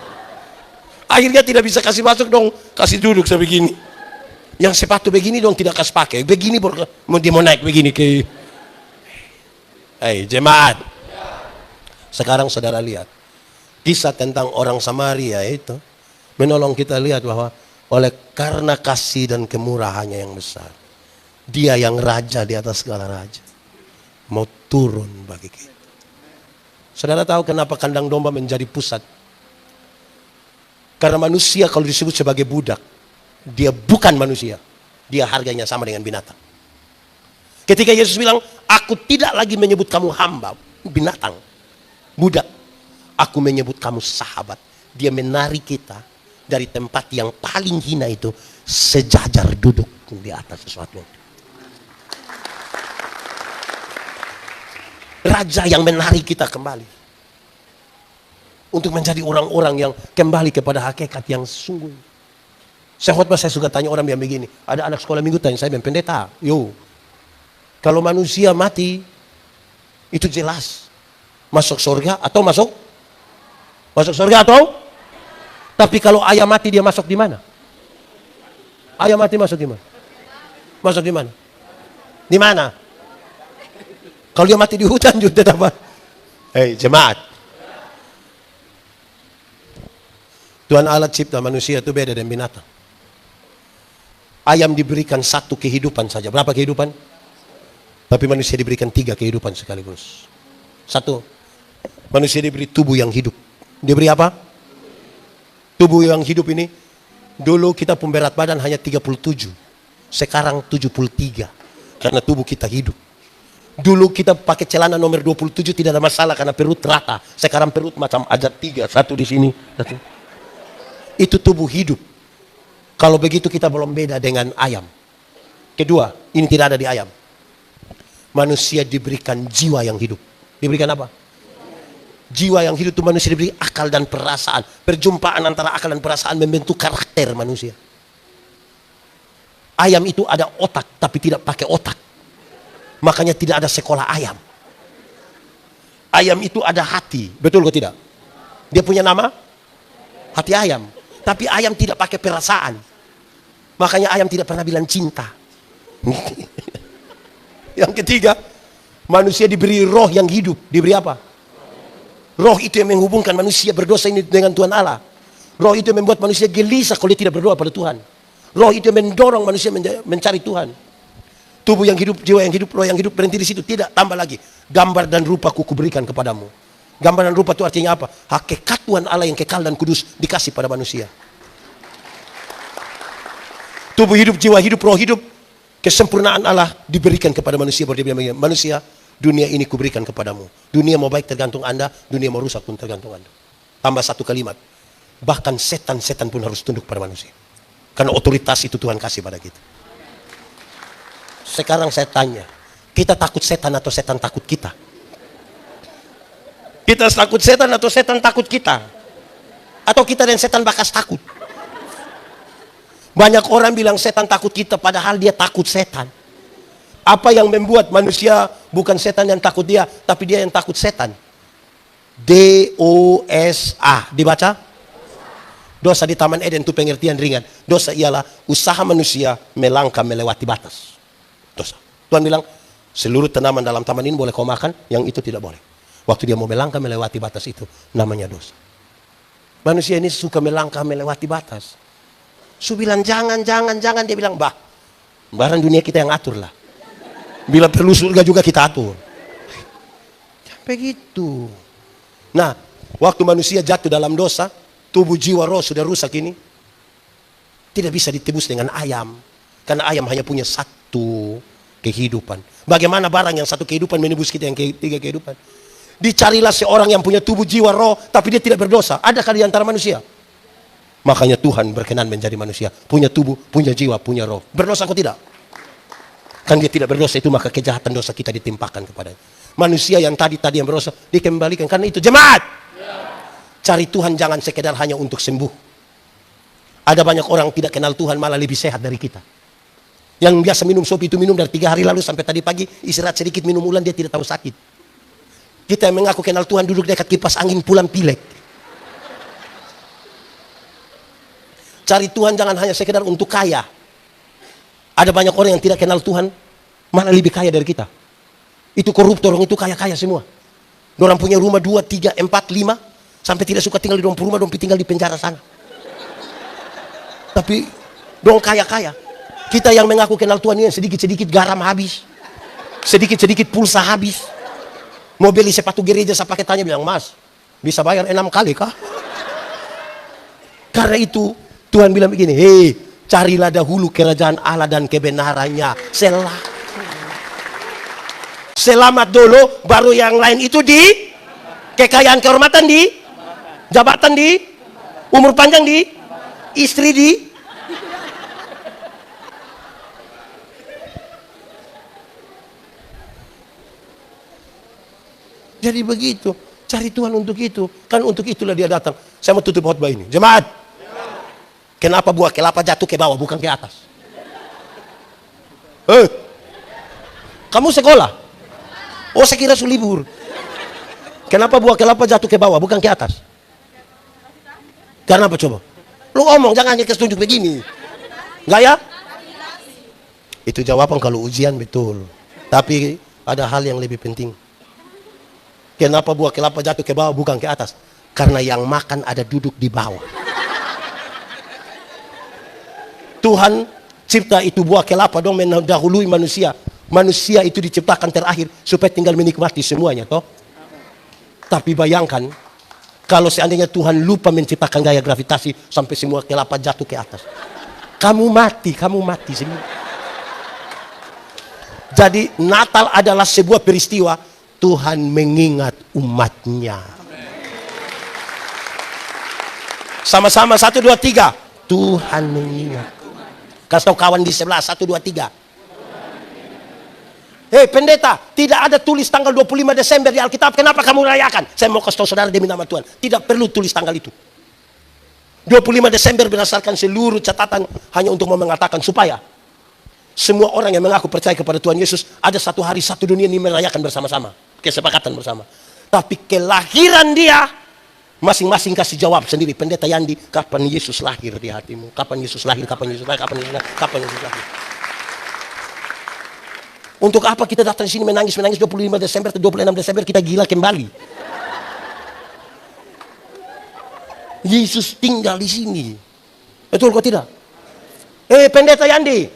Akhirnya tidak bisa kasih masuk dong. Kasih duduk sebegini. Yang sepatu begini dong tidak kasih pakai. Begini dia mau naik begini ke. Jemaat. Sekarang saudara lihat. Kisah tentang orang Samaria itu. Menolong kita lihat bahwa oleh karena kasih dan kemurahannya yang besar. Dia yang raja di atas segala raja. Mau turun bagi kita. Saudara tahu kenapa kandang domba menjadi pusat? Karena manusia kalau disebut sebagai budak. Dia bukan manusia. Dia harganya sama dengan binatang. Ketika Yesus bilang, aku tidak lagi menyebut kamu hamba, binatang, budak. Aku menyebut kamu sahabat. Dia menarik kita dari tempat yang paling hina itu, sejajar duduk di atas sesuatu. Raja yang menarik kita kembali. Untuk menjadi orang-orang yang kembali kepada hakikat yang sungguh. Saya suka tanya orang yang begini. Ada anak sekolah minggu tanya saya bilang, pendeta, kalau manusia mati, itu jelas. Masuk surga atau masuk surga atau? Tapi kalau ayam mati dia masuk di mana? Ayam mati masuk di mana? Masuk di mana? Di mana? Kalau dia mati di hutan juga tetap. Jemaat. Tuhan Allah cipta manusia itu beda dengan binatang. Ayam diberikan satu kehidupan saja. Berapa kehidupan? Tapi manusia diberikan 3 kehidupan sekaligus. 1. Manusia diberi tubuh yang hidup. Diberi apa? Tubuh yang hidup ini. Dulu kita pemberat badan hanya 37. Sekarang 73. Karena tubuh kita hidup. Dulu kita pakai celana nomor 27 tidak ada masalah karena perut rata. Sekarang perut macam ada 3. 1 di sini. 1. Itu tubuh hidup. Kalau begitu kita belum beda dengan ayam. Kedua, ini tidak ada di ayam. manusia diberikan jiwa yang hidup. Diberikan apa? Jiwa yang hidup itu manusia diberi akal dan perasaan. Perjumpaan antara akal dan perasaan membentuk karakter manusia. Ayam itu ada otak tapi tidak pakai otak. Makanya tidak ada sekolah ayam. Ayam itu ada hati, betul atau tidak? Dia punya nama? Hati ayam. Tapi ayam tidak pakai perasaan. Makanya ayam tidak pernah bilang cinta. Yang ketiga, manusia diberi roh yang hidup. Diberi apa? Roh itu yang menghubungkan manusia berdosa ini dengan Tuhan Allah. Roh itu yang membuat manusia gelisah kalau dia tidak berdoa pada Tuhan. Roh itu yang mendorong manusia mencari Tuhan. Tubuh yang hidup, jiwa yang hidup, roh yang hidup, berhenti di situ. Tidak, tambah lagi. Gambar dan rupa ku berikan kepadamu. Gambar dan rupa itu artinya apa? Hakikat Tuhan Allah yang kekal dan kudus dikasih pada manusia. Tubuh hidup, jiwa hidup, roh hidup, kesempurnaan Allah diberikan kepada manusia. Baru dia bilang begini, manusia, dunia ini kuberikan kepadamu. Dunia mau baik tergantung Anda, dunia mau rusak pun tergantung Anda. Tambah satu kalimat, bahkan setan-setan pun harus tunduk pada manusia. Karena otoritas itu Tuhan kasih pada kita. Sekarang saya tanya, kita takut setan atau setan takut kita? Kita takut setan atau setan takut kita? Atau kita dan setan bakas takut? Banyak orang bilang setan takut kita, padahal dia takut setan. Apa yang membuat manusia bukan setan yang takut dia, tapi dia yang takut setan? D-O-S-A. Dibaca? Dosa di Taman Eden itu pengertian ringan. Dosa ialah usaha manusia melangkah melewati batas. Dosa. Tuhan bilang, seluruh tanaman dalam taman ini boleh kau makan, yang itu tidak boleh. Waktu dia mau melangkah melewati batas itu, namanya dosa. Manusia ini suka melangkah melewati batas. Su bilang jangan, dia bilang barang dunia kita yang atur lah. Bila perlu surga juga kita atur. Begitu. Nah, waktu manusia jatuh dalam dosa, tubuh jiwa roh sudah rusak ini, tidak bisa ditebus dengan ayam. Karena ayam hanya punya satu kehidupan. Bagaimana barang yang satu kehidupan menebus kita yang tiga kehidupan? Dicarilah seorang yang punya tubuh jiwa roh, tapi dia tidak berdosa. Adakah di antara manusia? Makanya Tuhan berkenan menjadi manusia. Punya tubuh, punya jiwa, punya roh. Berdosa atau tidak? Kan dia tidak berdosa itu, maka kejahatan dosa kita ditimpakan kepadanya. Manusia yang tadi yang berdosa, dikembalikan. Karena itu jemaat, cari Tuhan jangan sekedar hanya untuk sembuh. Ada banyak orang tidak kenal Tuhan malah lebih sehat dari kita. Yang biasa minum sop itu minum dari 3 hari lalu sampai tadi pagi, istirahat sedikit minum ulang dia tidak tahu sakit. Kita yang mengaku kenal Tuhan duduk dekat kipas angin pulang pilek. Cari Tuhan jangan hanya sekedar untuk kaya. Ada banyak orang yang tidak kenal Tuhan malah lebih kaya dari kita. Itu koruptor, itu kaya-kaya semua. Dorang punya rumah 2, 3, 4, 5 sampai tidak suka tinggal di rumah, dong tinggal di penjara sana. Tapi dong kaya-kaya. Kita yang mengaku kenal Tuhan ini sedikit-sedikit garam habis. Sedikit-sedikit pulsa habis. Mau beli sepatu gereja saya pakai tanya bilang, "Mas, bisa bayar 6 kali kah?" Karena itu Tuhan bilang begini, hei, carilah dahulu kerajaan Allah dan kebenarannya. Selamat dulu, baru yang lain itu di kekayaan, kehormatan di jabatan di umur panjang di istri di. Jadi begitu, cari Tuhan untuk itu. Kan untuk itulah dia datang. Saya mau tutup khotbah ini. Jemaat, kenapa buah kelapa jatuh ke bawah bukan ke atas? Kamu sekolah? Oh, saya kira libur. Kenapa buah kelapa jatuh ke bawah bukan ke atas? Karena apa coba? Lu ngomong jangan hanya ketunjuk begini. Enggak ya? Itu jawaban kalau ujian betul. Tapi ada hal yang lebih penting. Kenapa buah kelapa jatuh ke bawah bukan ke atas? Karena yang makan ada duduk di bawah. Tuhan cipta itu buah kelapa dong mendahului manusia. Manusia itu diciptakan terakhir supaya tinggal menikmati semuanya toh. Tapi bayangkan kalau seandainya Tuhan lupa menciptakan gaya gravitasi sampai semua kelapa jatuh ke atas. Kamu mati semua. Jadi Natal adalah sebuah peristiwa Tuhan mengingat umatnya. Sama-sama 1, 2, 3. Tuhan mengingat. Kasih tahu kawan di sebelah 1, 2, 3. Pendeta, tidak ada tulis tanggal 25 Desember di Alkitab. Kenapa kamu rayakan? Saya mau kasih tahu saudara demi nama Tuhan. Tidak perlu tulis tanggal itu. 25 Desember berdasarkan seluruh catatan hanya untuk mau mengatakan supaya semua orang yang mengaku percaya kepada Tuhan Yesus ada satu hari satu dunia ini merayakan bersama-sama. Kesepakatan bersama. Tapi kelahiran dia masing-masing kasih jawab sendiri. Pendeta Yandi, kapan Yesus lahir di hatimu? Kapan Yesus lahir? Kapan Yesus lahir? Kapan Yesus lahir? Kapan Yesus lahir? Untuk apa kita datang di sini menangis 25 Desember atau 26 Desember kita gila kembali? Yesus tinggal di sini. Betul kok tidak? Pendeta Yandi,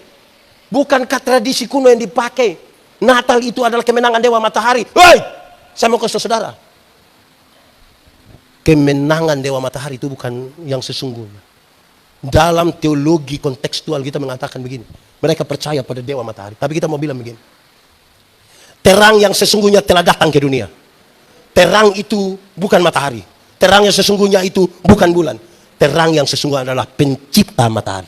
bukankah tradisi kuno yang dipakai Natal itu adalah kemenangan Dewa Matahari? Hei, saya mau kasih saudara. Kemenangan Dewa Matahari itu bukan yang sesungguhnya. Dalam teologi kontekstual kita mengatakan begini. Mereka percaya pada Dewa Matahari. Tapi kita mau bilang begini. Terang yang sesungguhnya telah datang ke dunia. Terang itu bukan matahari. Terang yang sesungguhnya itu bukan bulan. Terang yang sesungguhnya adalah pencipta matahari.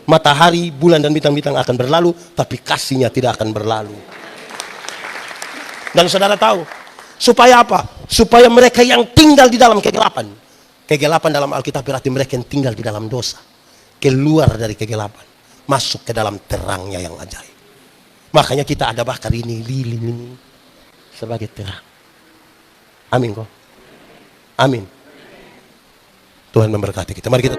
Matahari, bulan dan bintang-bintang akan berlalu, tapi kasihnya tidak akan berlalu. Dan saudara tahu, supaya apa? Supaya mereka yang tinggal di dalam kegelapan. Kegelapan dalam Alkitab berarti mereka yang tinggal di dalam dosa. Keluar dari kegelapan. Masuk ke dalam terangnya yang ajaib. Makanya kita ada bakar ini, lilin ini sebagai terang. Amin kok. Amin. Tuhan memberkati kita. Mari kita